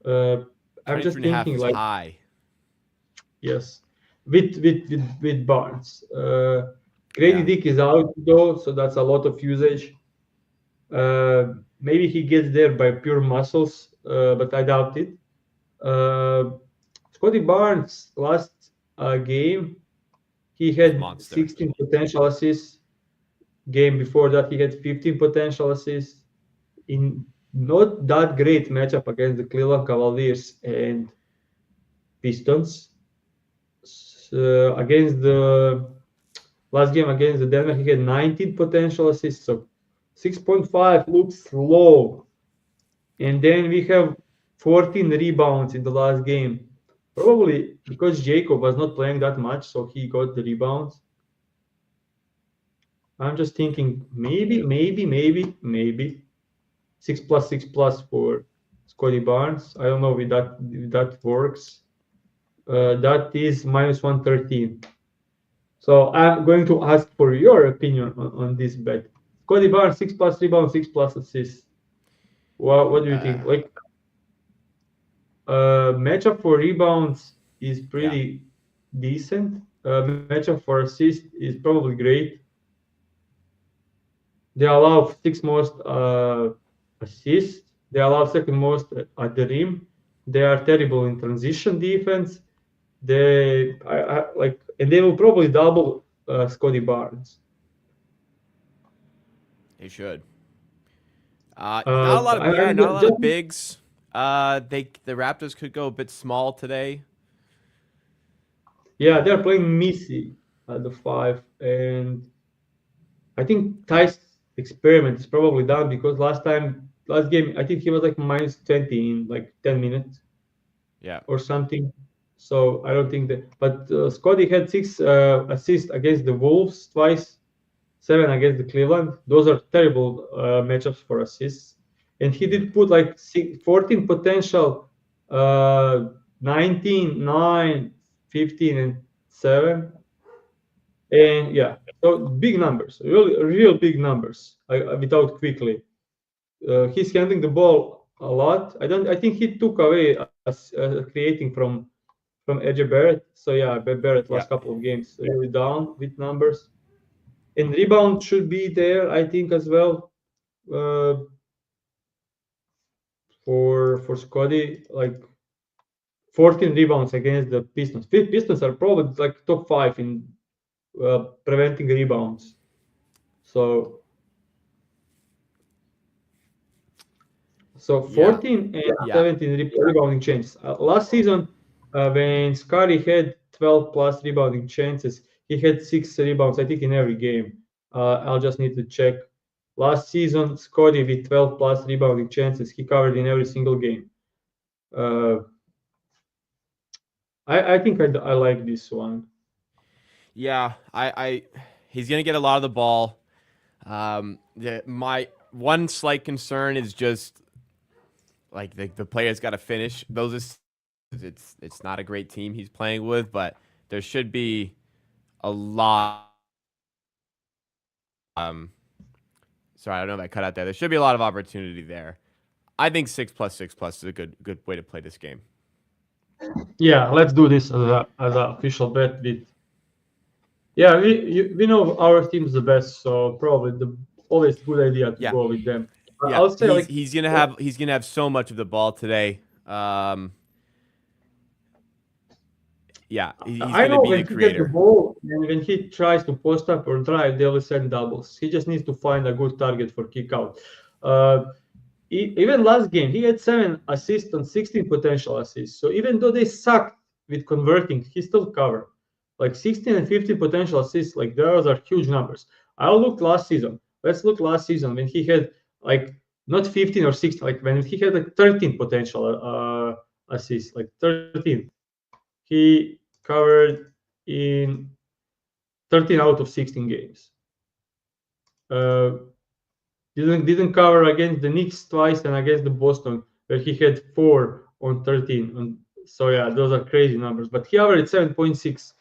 Uh, I'm just 23.5 thinking is like, high. yes, with Barnes. Grady Yeah. Dick is out though, so that's a lot of usage. Maybe he gets there by pure muscles, but I doubt it. Uh, Scotty Barnes last game he It's had monster. 16 potential assists. Game before that he had 15 potential assists in not that great matchup against the Cleveland Cavaliers and Pistons. Against the last game against the Denver, he had 19 potential assists, so 6.5 looks low. And then we have 14 rebounds in the last game. Probably because Jacob was not playing that much, so he got the rebounds. I'm just thinking maybe 6+6+ for Scotty Barnes. I don't know if that works. That is -113. So I'm going to ask for your opinion on this bet. Scotty Barnes 6+ rebounds, 6+ assists. What do you think? Uh, Like matchup for rebounds is yeah. pretty decent. Matchup for assist is probably great. They allow six most assists. They allow second most at the rim. They are terrible in transition defense. And they will probably double Scotty Barnes. They should. Not a lot of I not a lot just of bigs. The Raptors could go a bit small today. Yeah, they're playing Missy at the five, and I think Ty's experiment is probably done because last game, I think he was like -20 in like 10 minutes Yeah. or something. So I don't think that. But Scotty had six assists against the Wolves twice, seven against the Cleveland. Those are terrible matchups for assists. And he Hmm. did put like 14 potential, 19, 9, 15, and 7. Yeah. And yeah, so big numbers, really, real big numbers without quickly. He's handling the ball a lot. I think he took away creating from Edge Barrett. So yeah, Barrett Yeah. last couple of games really down with numbers. And rebound should be there, I think, as well. Uh, for Scotty, like 14 rebounds against the Pistons. Pistons are probably like top 5 in preventing rebounds. So Yeah. 14 and Yeah. 17 rebounding chances. Last season, when Scotty had 12 plus rebounding chances, he had 6 rebounds, I think, in every game. I'll just need to check. Last season, Scotty with 12 plus rebounding chances, he covered in every single game. Uh, I think I like this one. Yeah. He's gonna get a lot of the ball. My one slight concern is just like the players got to finish those. It's not a great team he's playing with, but there should be a lot. Sorry, I don't know if I cut out there. There should be a lot of opportunity there. I think 6+6+ is a good way to play this game. Yeah, let's do this as a official bet with Yeah, we know our team's the best, so probably the always good idea to Yeah, go with them. yeah. I'll say like He's gonna have so much of the ball today. Um, yeah, he's I gonna know be the when he gets the creator. ball and when he tries to post up or drive, they will send doubles. He just needs to find a good target for kick out. Uh, Even last game, he had 7 assists on 16 potential assists. So even though they sucked with converting, he still covered. Like 16 and 15 potential assists, like those are huge numbers. I'll look last season. Let's look last season when he had like not 15 or 16, like when he had like 13 potential assists, like 13. He covered in 13 out of 16 games. Uh, didn't cover against the Knicks twice and against the Boston, where he had 4 on 13. So yeah, those are crazy numbers. But he averaged 7.6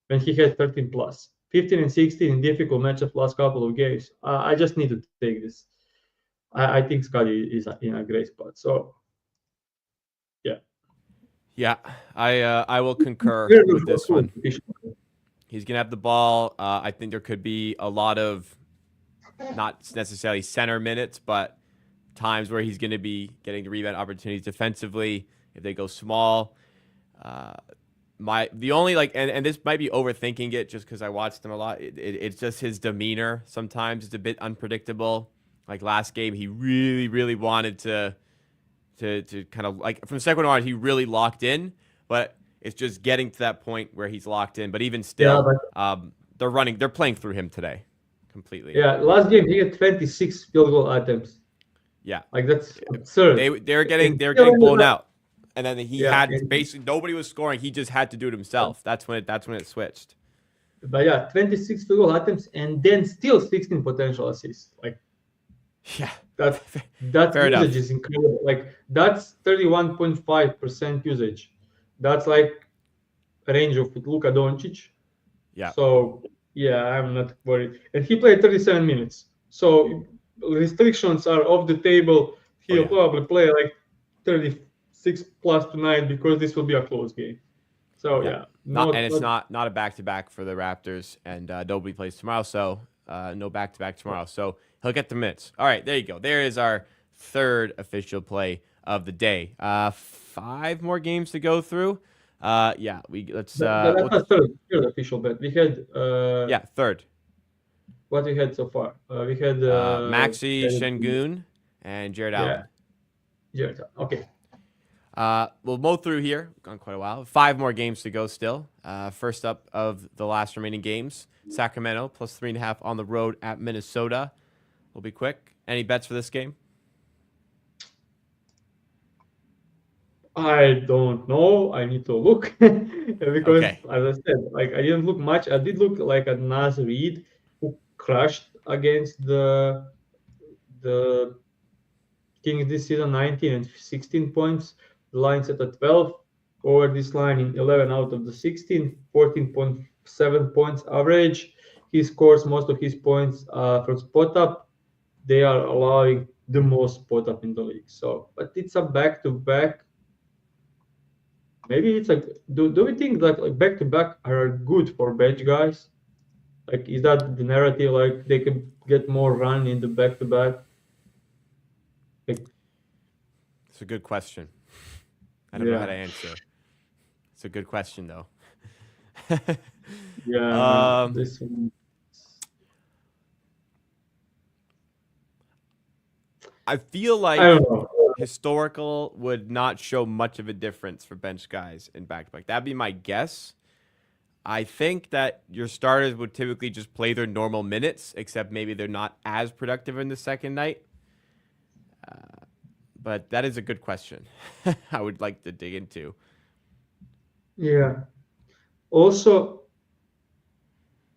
when he had 13 plus, 15 and 16 in difficult matchups last couple of games. I just need to take this. I think Scotty is in a great spot. So yeah, Yeah, I will concur very good with for this two one. official. He's gonna have the ball. I think there could be a lot of not necessarily center minutes, but times where he's going to be getting the rebound opportunities defensively if they go small. Uh, the only and this might be overthinking it just because I watched him a lot. It's just his demeanor sometimes is a bit unpredictable. Like last game, he really wanted to kind of like from the second on, he really locked in, but it's just getting to that point where he's locked in. But even Yeah, still, but they're playing through him today completely. yeah, last game he had 26 field goal attempts. Yeah, Like that's absurd. And they're still getting ended blown up, out, and then he yeah, had basically nobody was scoring. He just had to do it himself. That's when it switched. but yeah, 26 field goal attempts and then still 16 potential assists. Like Yeah, that that fair usage enough. is incredible. Like that's 31.5% usage. That's like a range of Luka Doncic. Yeah, So yeah, I'm not worried. And he played 37 minutes. So restrictions are off the table. oh He'll yeah, probably play like 36 plus tonight because this will be a close game. So yeah. yeah, Not and not it's not not a back to back for the Raptors, and nobody plays tomorrow, so no back to back tomorrow. So he'll get the minutes. All right, there you go. There is our third official play of the day. 5 more games to go through. Yeah, we let's that was third official bet. We had yeah, third. what we had so far. We had Maxi Shengun and Jared yeah, Allen. yeah. Okay. We'll mow through here. We've gone quite a while. 5 more games to go still. First up of the last remaining games, Sacramento plus 3.5 on the road at Minnesota. We'll be quick. Any bets for this game? I don't know. I need to look because, Okay. as I said, like I didn't look much. I did look like a Nas Reed who crushed against the Kings this season, 19 and 16 points. The line set at 12. Over this line in 11 out of the 16, 14.7 points average. He scores most of his points from spot up. They are allowing the most spot up in the league. So, but it's a back to back. Maybe it's like, do we think that like back to back are good for bench guys? Like, is that the narrative? Like, they can get more run in the back to back? Like, It's a good question. I don't know how yeah, to answer. It's a good question, though. yeah, man. um, This one, I feel I don't like know. historical would not show much of a difference for bench guys in back to back. That'd be my guess. I think that your starters would typically just play their normal minutes, except maybe they're not as productive in the second night. But that is a good question. I would like to dig into. Yeah. Also,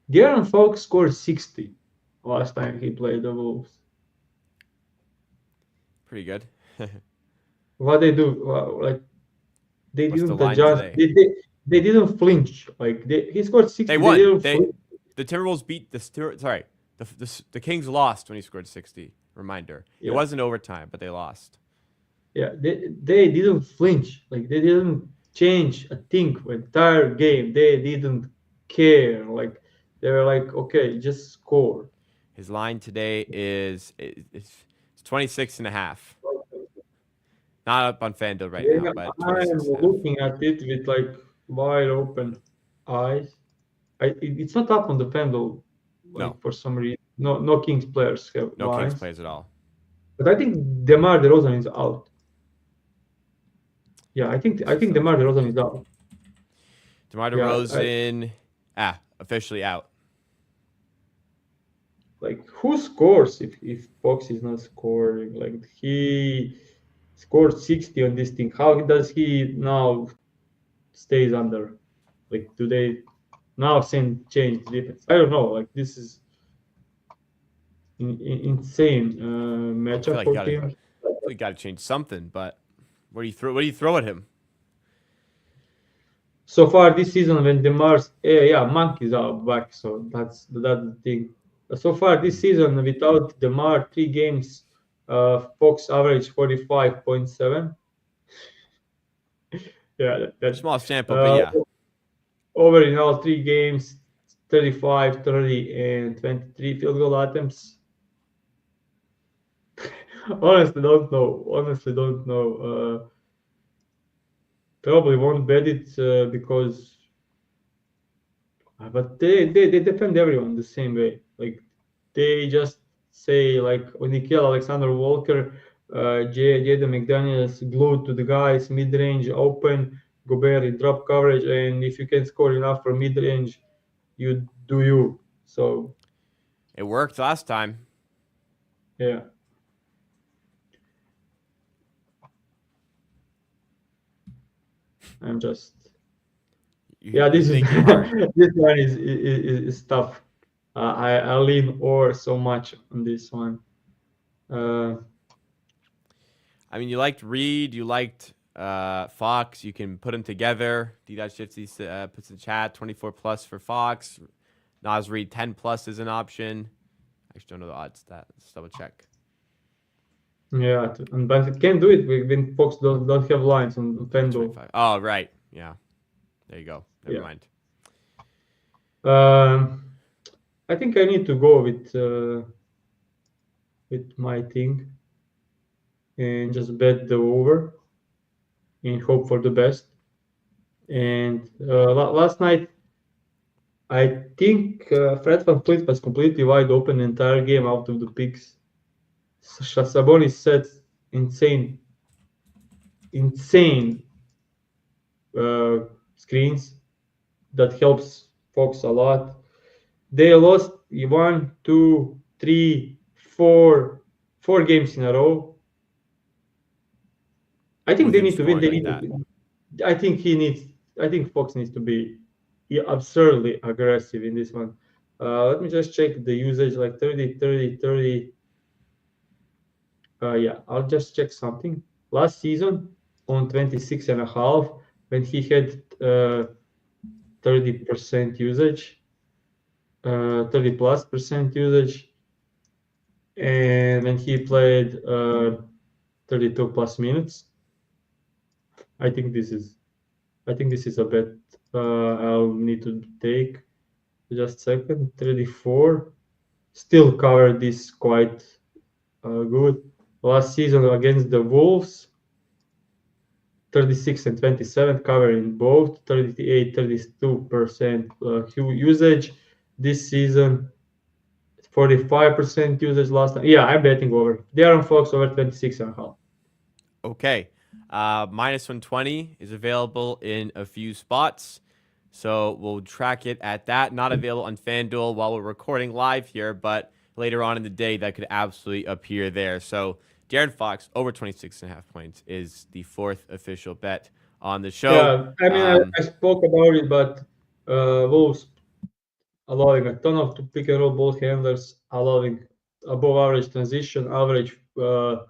De'Aaron Fox scored 60 last time he played the Wolves. Pretty good. What they do, like they What's the didn't line adjust. today? They didn't flinch. Like he scored They 60. They won. didn't flinch. The Timberwolves beat the Kings lost when he scored 60. Reminder. It Yeah. wasn't overtime, but they lost. Yeah, they didn't flinch. Like they didn't change a thing for entire game. They didn't care. Like They were like, okay, just score. His line today is it's 26 and a half. Not up on FanDuel right now, Yeah, but I'm 26 and a half. looking at it with like wide open eyes. It's not up on the FanDuel, No, like for some reason. No Kings players have no Kings lines, plays at all. but I think DeMar DeRozan is out. Yeah, Let's I just think double DeMar check. DeRozan is out. DeMar Yeah, DeRozan, officially out. like who scores if Fox is not scoring? Like he scored 60 on this thing. How does he now stays under? Like do they now send change defense? I don't know. Like this is insane I feel matchup like you for gotta, him. change something. But what do you throw? What do you throw at him? So far this season, when Demar's Monk is out back, so that's the thing. So far this season, without Demar, 3 games, Fox average 45.7. Yeah, that Small sample, but uh, yeah. over in all 3 games, 35, 30, and 23 field goal attempts. Honestly, don't know. Honestly, don't know. Probably won't bet it because but they defend everyone the same way. Like they just say like when they kill Alexander Walker, Jaden McDaniels glued to the guys mid range open, Gobert in drop coverage, and if you can score enough for mid range, you do you. So It worked last time. yeah, I'm just You're this is thinking hard. this one is tough. I lean or so much on this one. Uh, I mean, you liked Reed, you liked Fox. You can put them together. D.Shifty puts in chat 24 plus for Fox. Nas Reed 10 plus is an option. I actually don't know the odds. That let's double check. Yeah, but it can do it when Fox don't have lines on FanDuel. 25. Oh, right. Yeah. There you go. Never Yeah. mind. I think I need to go with my thing and just bet the over and hope for the best. And last night, I think Fred VanVleet was completely wide open the entire game out of the picks. Sabonis set insane, insane screens that helps Fox a lot. They lost one, two, three, four games in a row. I think With they him need to win. scoring They like need that. to. I think he needs. I think Fox needs to be absurdly aggressive in this one. Let me just check the usage, like 30, 30, 30. Yeah, I'll just check something. Last season on 26 and a half, when he had 30% usage, 30 plus percent usage, and when he played 32 plus minutes, I think this is a bet I'll need to take. Just a second. 34 still covered this quite good. Last season against the Wolves, 36 and 27 covering both, 38, 32% usage. This season, 45% usage last time. Yeah, I'm betting over. De'Aaron Fox over 26 and a half. Okay. Minus 120 is available in a few spots. So we'll track it at that. Not available on FanDuel while we're recording live here, but later on in the day, that could absolutely appear there. So De'Aaron Fox over 26.5 points is the fourth official bet on the show. Yeah, I mean, I spoke about it, but Wolves allowing a ton of pick and roll ball handlers, allowing above average transition, above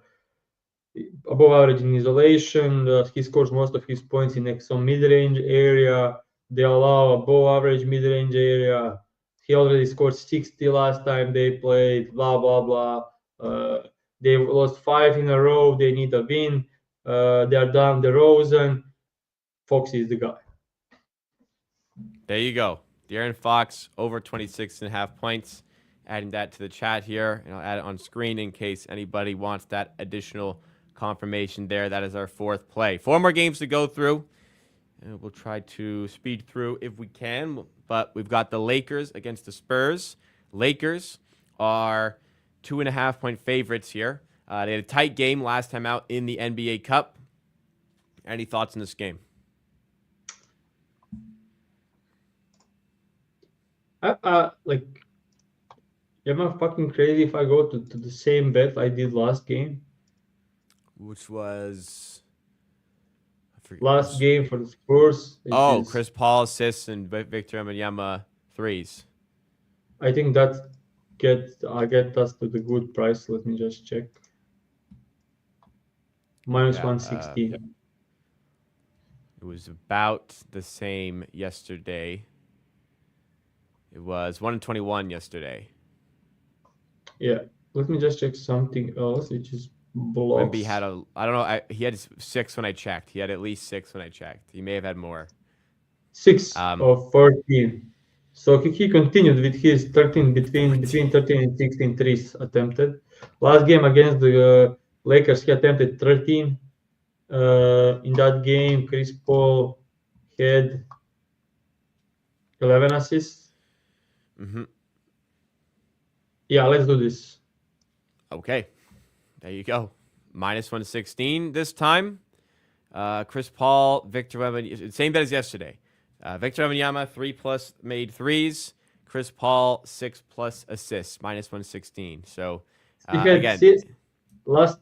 average in isolation. He scores most of his points in some mid range area. They allow above average mid range area. He already scored 60 last time they played. Blah blah blah. They lost 5 in a row. They need a win. They are down the Rosen. Fox is the guy. There you go. De'Aaron Fox over 26.5 points. Adding that to the chat here, and I'll add it on screen in case anybody wants that additional confirmation there. That is our fourth play. 4 more games to go through, and we'll try to speed through if we can. But we've got the Lakers against the Spurs. Lakers are 2.5-point favorites here. They had a tight game last time out in the NBA Cup. Any thoughts on this game? Like, am I fucking crazy if I go to the same bet I did last game? Which was last game for the Spurs. Chris Paul assists and Victor Wembanyama threes. I think that get us to the good price. Let me just check. Minus 160. It was about the same yesterday. It was 121 yesterday. Yeah. Let me just check something else, which is blocks. Wemby had I don't know. He had 6 when I checked. He had at least 6 when I checked. He may have had more. 6 of 14. So he continued with his 13 between 13 and 16 threes attempted. Last game against the Lakers, he attempted 13. In that game, Chris Paul had 11 assists. Mm-hmm. Yeah, let's do this. Okay. There you go. Minus 116 this time. Chris Paul, Victor Wembanyama, same bet as yesterday. Victor Wembanyama, 3+ made threes. Chris Paul, 6+ assists, minus 116. So, he had again. Last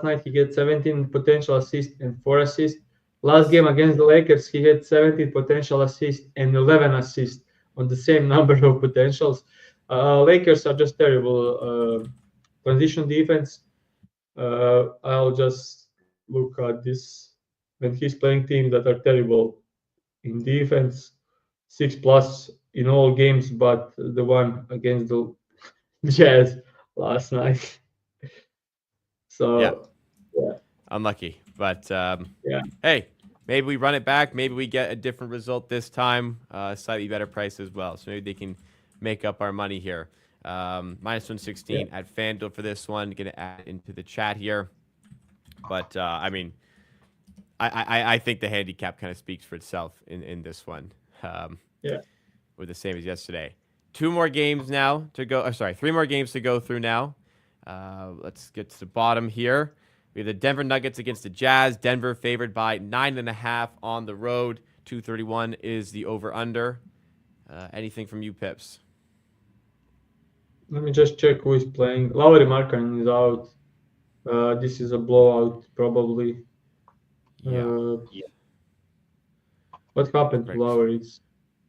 night he had 17 potential assists and 4 assists. Last game against the Lakers, he had 17 potential assists and 11 assists on the same number of potentials. Lakers are just terrible. Transition defense. I'll just look at this when he's playing teams that are terrible in defense. 6+ in all games, but the one against the Jazz last night. So yeah. Unlucky, but yeah. Hey, maybe we run it back. Maybe we get a different result this time. Slightly better price as well. So maybe they can make up our money here. Minus 116 at FanDuel for this one. Going to add into the chat here. But I mean, I think the handicap kind of speaks for itself in this one. We're the same as yesterday. 2 more games now to go. 3 more games to go through now. Let's get to the bottom here. We have the Denver Nuggets against the Jazz. Denver favored by 9.5 on the road. 231 is the over/under. Anything from you, Pips? Let me just check who is playing. Lauri Markkanen is out. This is a blowout, probably. What happened to Lauri? It's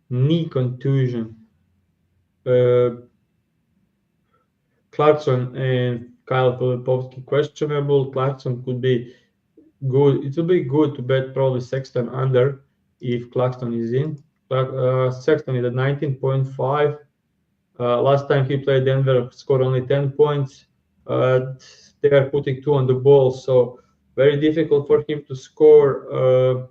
knee contusion. Clarkson and Kyle Filipovsky questionable. Clarkson could be good. It will be good to bet probably Sexton under if Clarkson is in. Sexton is at 19.5. Last time he played Denver, scored only 10 points. They are putting 2 on the ball, so very difficult for him to score.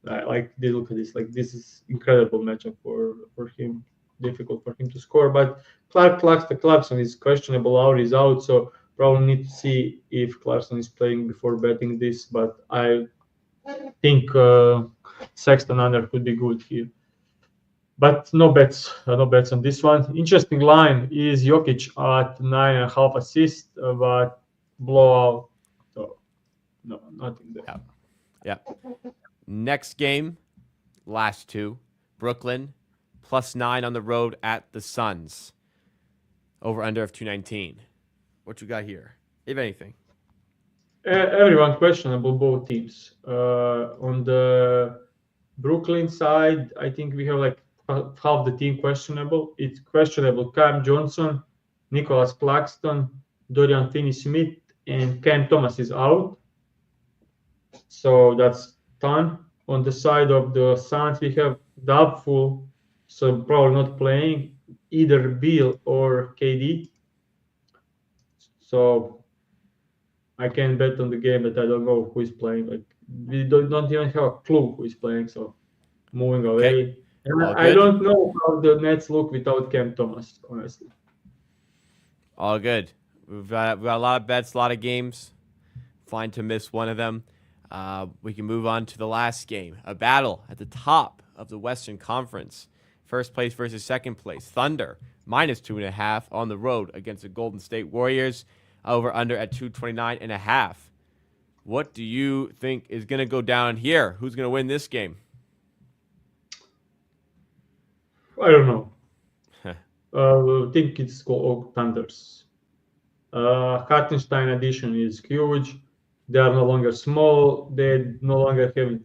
Look at this. Like, this is incredible matchup for him. Difficult for him to score, but Clarkson is questionable. Lauri is out, so probably need to see if Clarkson is playing before betting this. But I think Sexton under could be good here. But no bets on this one. Interesting line is Jokic at 9.5 assists, but blowout. So no, nothing there. Yeah. Next game, last 2, Brooklyn. +9 on the road at the Suns. Over/under of 219. What you got here, if anything? Everyone questionable, both teams. On the Brooklyn side, I think we have like half the team questionable. It's questionable Cam Johnson, Nicholas Claxton, Dorian Finney-Smith, and Cam Thomas is out. So that's ton. On the side of the Suns, we have doubtful, so probably not playing either Beal or KD. So I can bet on the game, but I don't know who is playing. Like, we don't even have a clue who is playing. So moving Okay. away. And All I good. don't know how the Nets look without Cam Thomas, honestly. All good. We've got a lot of bets, a lot of games. Fine to miss one of them. We can move on to the last game. A battle at the top of the Western Conference. First place versus second place. Thunder, -2.5 on the road against the Golden State Warriors. Over under at 229.5. What do you think is going to go down here? Who's going to win this game? I don't know. I think it's called Thunders. Hartenstein addition is huge. They are no longer small. They no longer have.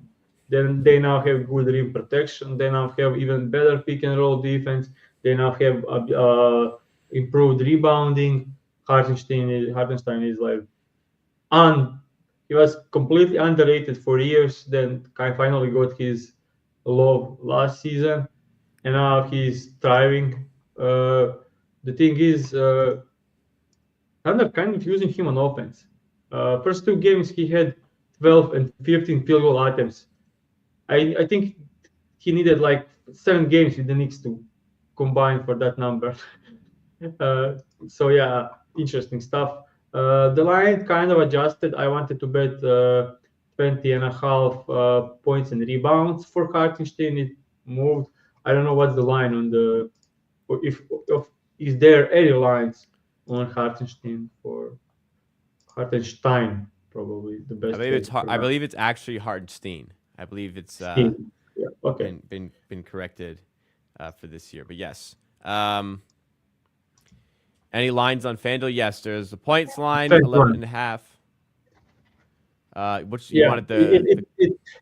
They now have good rim protection. They now have even better pick and roll defense. They now have improved rebounding. Hartenstein is like he was completely underrated for years. Then finally got his love last season, and now he's thriving. The thing is, Thunder kind of using him on offense. First two games he had 12 and 15 field goal attempts. I think he needed like 7 games with the Knicks to combine for that number. uh, so yeah, interesting stuff. The line kind of adjusted. I wanted to bet 20 and a half points and rebounds for Hartenstein. It moved. I don't know what's the line on the if is there any lines on Hartenstein, probably the I best believe way it's to I pronounce believe it's actually Hardenstein. I believe it's Stein. Yeah, okay. been corrected for this year. But yes. Any lines on FanDuel? Yes, there's the points line, First 11.5. Which you Yeah, wanted the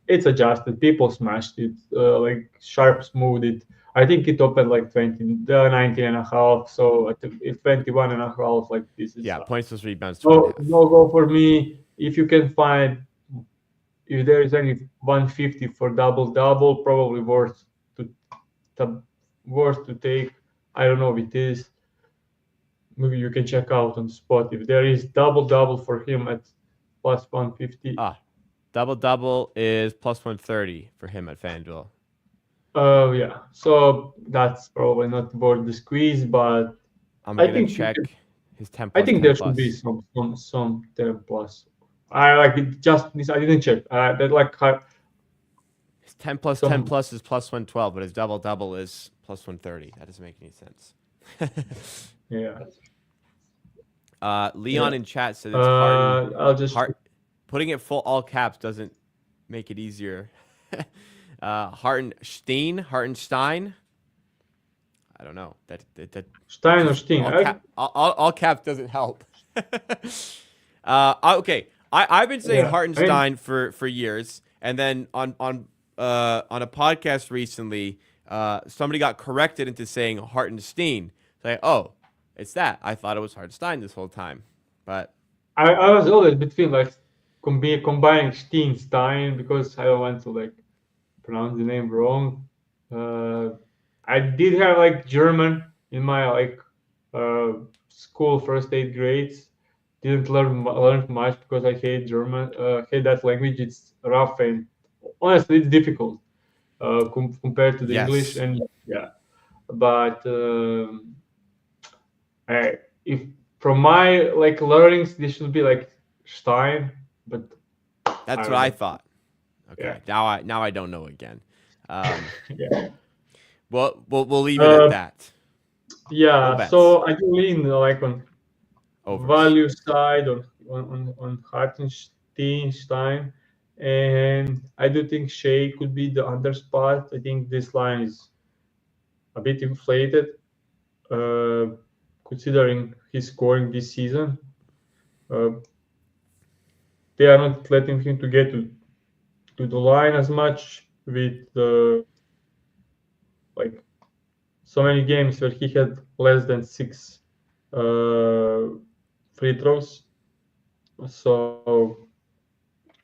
it's adjusted. People smashed it, like sharp smoothed it. I think it opened like 19 and a half. So I think if 21 and a half, like this is points plus rebounds 12.5. no go for me. If you can find, if there is any 150 for double double, probably to, worth to take. I don't know if it is. Maybe you can check out on the spot if there is double double for him at plus 150. Double double is plus 130 for him at FanDuel. Yeah. So that's probably not worth the squeeze, but I'm I gonna think check his 10 I plus think 10 there should be plus. some 10 plus. I like it. Just this. I didn't check. That like His 10 plus 10 some. plus is plus 112, but his double double is plus 130. That doesn't make any sense. Yeah. Leon Yeah. in chat said it's Harden. I'll just. Putting it full all caps doesn't make it easier. Hartenstein. I don't know. That Stein or Steen. all caps doesn't help. Okay. I've been saying Yeah. Hartenstein for years, and then on a podcast recently, somebody got corrected into saying Hartenstein. Like, oh, it's that. I thought it was Hartenstein this whole time, but I was always between like combining Steen Stein because I don't want to like pronounce the name wrong. I did have like German in my like school first 8 grades. Didn't learn much because I hate German. Hate that language. It's rough and honestly it's difficult compared to the English. yes. And yeah, but if from my like learnings, this should be like Stein, but That's I what I don't thought. Okay. Yeah. Now I don't know again. Yeah. Well, we'll leave it at that. Yeah. No bets. So I do lean like on Overs. value side on Hartenstein, and I do think Shea could be the under spot. I think this line is a bit inflated, considering his scoring this season. They are not letting him to get to the line as much with like so many games where he had less than 6 free throws. So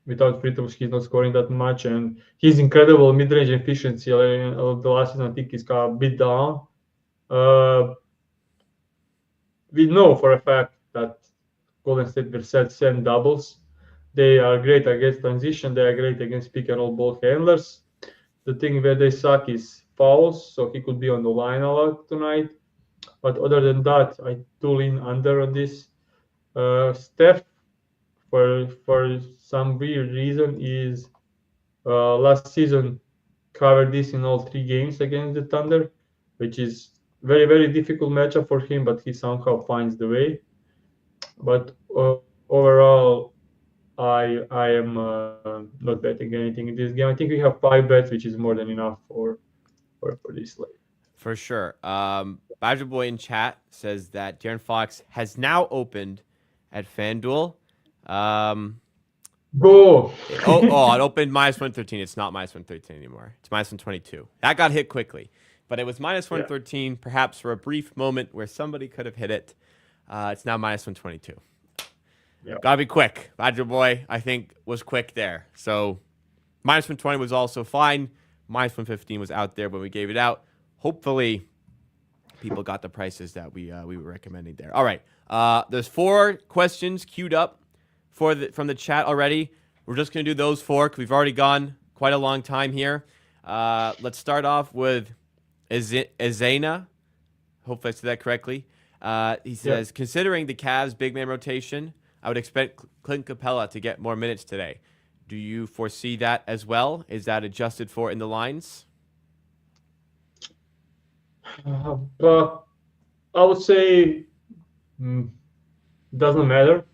without free throws, he's not scoring that much, and his incredible mid-range efficiency of the last season, I think, is a bit down. We know for a fact that Golden State will send doubles. They are great against transition. They are great against pick and roll ball handlers. The thing where they suck is fouls, so he could be on the line a lot tonight. But other than that, I do lean under on this. Steph, for some weird reason, is last season covered this in all three games against the Thunder, which is very difficult matchup for him, but he somehow finds the way. But overall, I am not betting anything in this game. I think we have 5 bets, which is more than enough for this slate. For sure. Badger Boy in chat says that De'Aaron Fox has now opened at FanDuel. Go. It opened -113. It's not -113 anymore. It's -122. That got hit quickly, but it was -113, perhaps for a brief moment where somebody could have hit it. It's now -122. Yeah. Gotta be quick. Badger Boy, I think, was quick there. So -120 was also fine. -115 was out there when we gave it out. Hopefully, people got the prices that we were recommending there. All right. There's 4 questions queued up from the chat already. We're just going to do those 4 because we've already gone quite a long time here. Let's start off with Ezena. Hopefully I said that correctly. He says, considering the Cavs' big man rotation, I would expect Clint Capella to get more minutes today. Do you foresee that as well? Is that adjusted for in the lines? But I would say doesn't matter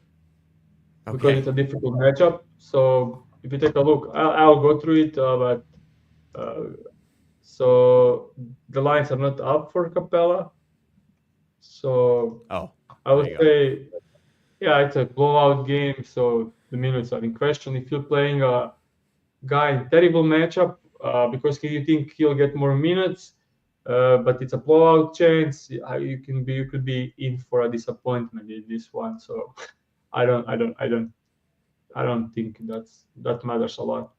because it's a difficult matchup. So if you take a look, I'll go through it, but so the lines are not up for Capella. So I would say, it's a blowout game, so the minutes are in question. If you're playing a guy in terrible matchup because you think he'll get more minutes, but it's a blowout chance, you could be in for a disappointment in this one. So I don't think that matters a lot.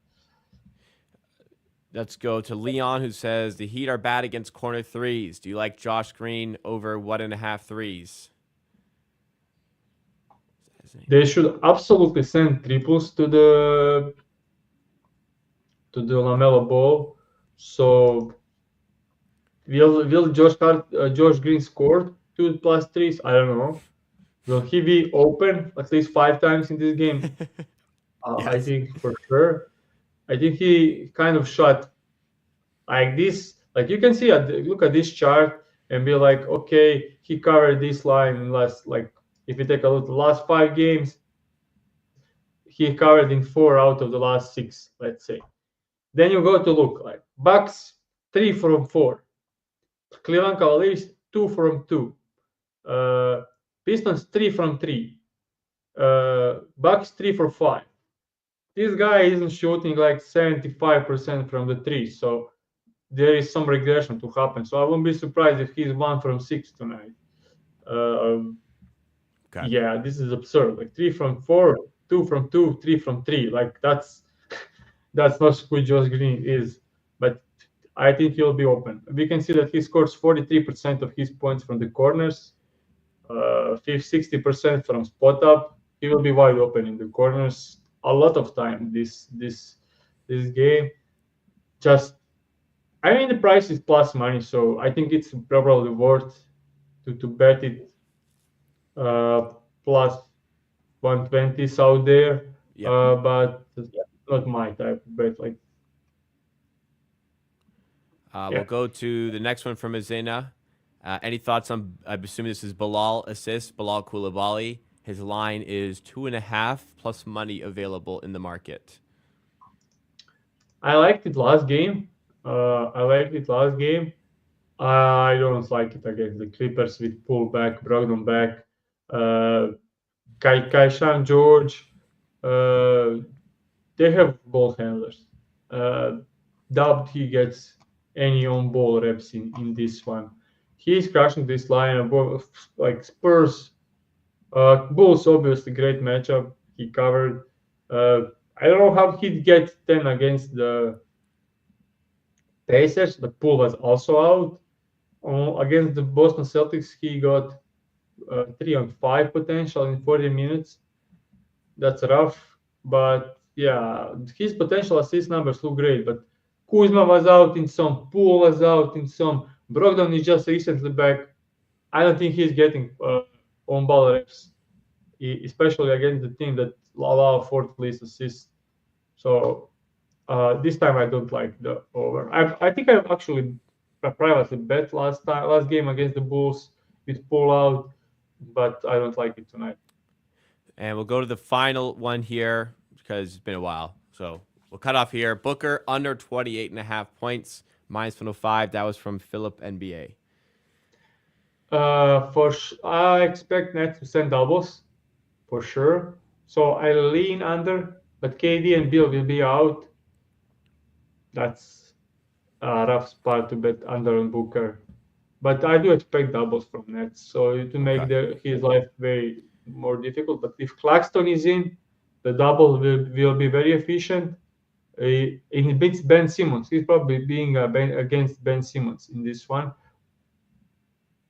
Let's go to Leon, who says the Heat are bad against corner threes. Do you like Josh Green over 1.5 threes? They should absolutely send triples to the LaMelo Ball. So will Josh Green score 2+ threes? I don't know. Will he be open at least 5 times in this game? Yes. I think for sure. I think he kind of shot like this. Like you can see, look at this chart and be like, okay, he covered this line in last, like if you take a look at the last 5 games, he covered in 4 out of the last 6, let's say. Then you go to look like Bucks 3 from 4, Cleveland Cavaliers 2 from 2, Pistons 3 from 3, Bucks 3 for 5. This guy isn't shooting like 75% from the 3, so there is some regression to happen. So I won't be surprised if he's 1 from 6 tonight. Yeah, this is absurd. Like 3 from 4, 2 from 2, 3 from 3. Like that's not who Josh Green is. But I think he'll be open. We can see that he scores 43% of his points from the corners, 60% from spot up. He will be wide open in the corners a lot of time this game. The price is plus money, so I think it's probably worth to bet it plus 120s out there. But not my type of bet. Like we'll go to the next one from Azena. Any thoughts on? I'm assuming this is Bilal Coulibaly. His line is 2.5 plus money available in the market. I liked it last game. I don't like it against the Clippers with pullback, Brogdon back, Kaishan George. They have ball handlers. Doubt he gets any on-ball reps in this one. He's crushing this line above, like Spurs. Bulls, obviously, great matchup. He covered. I don't know how he'd get 10 against the Pacers, but Poole was also out. Against the Boston Celtics, he got 3 on 5 potential in 40 minutes. That's rough, but yeah, his potential assist numbers look great. But Kuzma was out in some, Poole was out in some, Brogdon is just recently back. I don't think he's getting on-ball reps, especially against the team that allow fourth least assists. So this time I don't like the over. I think I actually privately bet last game against the Bulls with Poole out, but I don't like it tonight. And we'll go to the final one here because it's been a while. So we'll cut off here. Booker under 28.5 points, -105. That was from PipsNBA. I expect Nets to send doubles for sure. So I lean under, but KD and Bill will be out. That's a rough spot to bet under on Booker. But I do expect doubles from Nets, so to make his life very more difficult. But if Claxton is in, the double will be very efficient. It beats Ben Simmons. He's probably being against Ben Simmons in this one.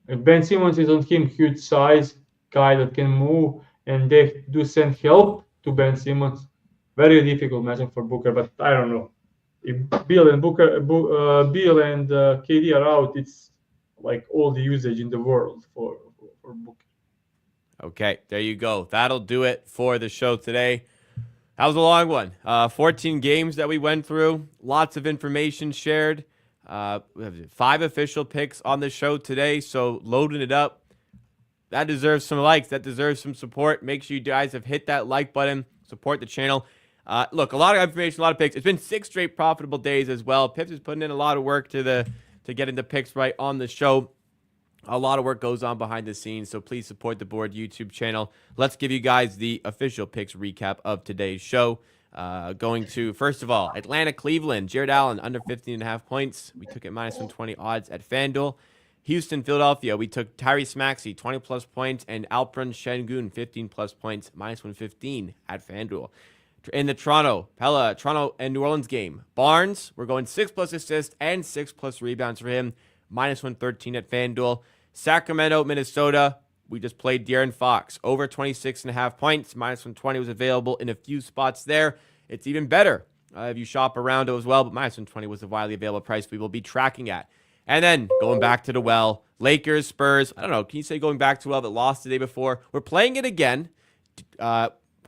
If Ben Simmons is on him, huge size guy that can move, and they do send help to Ben Simmons. Very difficult matchup for Booker, but I don't know. If Bill and KD are out, it's like all the usage in the world for Booker. Okay, there you go. That'll do it for the show today. That was a long one. 14 games that we went through. Lots of information shared. We have 5 official picks on the show today, so loading it up. That deserves some likes. That deserves some support. Make sure you guys have hit that like button. Support the channel. Look, a lot of information, a lot of picks. It's been 6 straight profitable days as well. Pips is putting in a lot of work to getting the picks right on the show. A lot of work goes on behind the scenes, so please support the Board YouTube channel. Let's give you guys the official picks recap of today's show. Going to, first of all, Atlanta, Cleveland, Jared Allen, under 15.5 points. We took it -120 odds at FanDuel. Houston, Philadelphia, we took Tyrese Maxey, 20-plus points, and Alperen Şengün, 15-plus points, -115 at FanDuel. In the Toronto and New Orleans game, Barnes, we're going 6+ assists and 6+ rebounds for him, -113 at FanDuel. Sacramento, Minnesota, we just played De'Aaron Fox, over 26.5 points, -120 was available in a few spots there. It's even better if you shop around as well, but -120 was the widely available price we will be tracking at. And then going back to the well, Lakers, Spurs, I don't know, can you say going back to well that lost the day before? We're playing it again.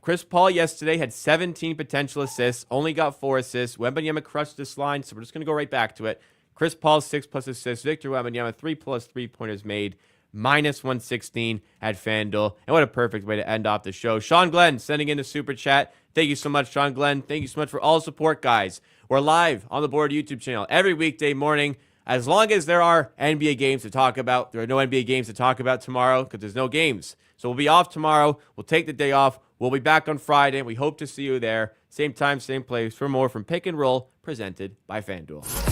Chris Paul yesterday had 17 potential assists, only got 4 assists. Wembanyama crushed this line, so we're just going to go right back to it. Chris Paul, 6+ assists. Victor Wembanyama, 3+ three-pointers made, -116 at FanDuel. And what a perfect way to end off the show. Sean Glenn sending in a super chat. Thank you so much, Sean Glenn. Thank you so much for all the support, guys. We're live on the Board YouTube channel every weekday morning. As long as there are NBA games to talk about, there are no NBA games to talk about tomorrow because there's no games. So we'll be off tomorrow. We'll take the day off. We'll be back on Friday. We hope to see you there. Same time, same place for more from Pick and Roll presented by FanDuel.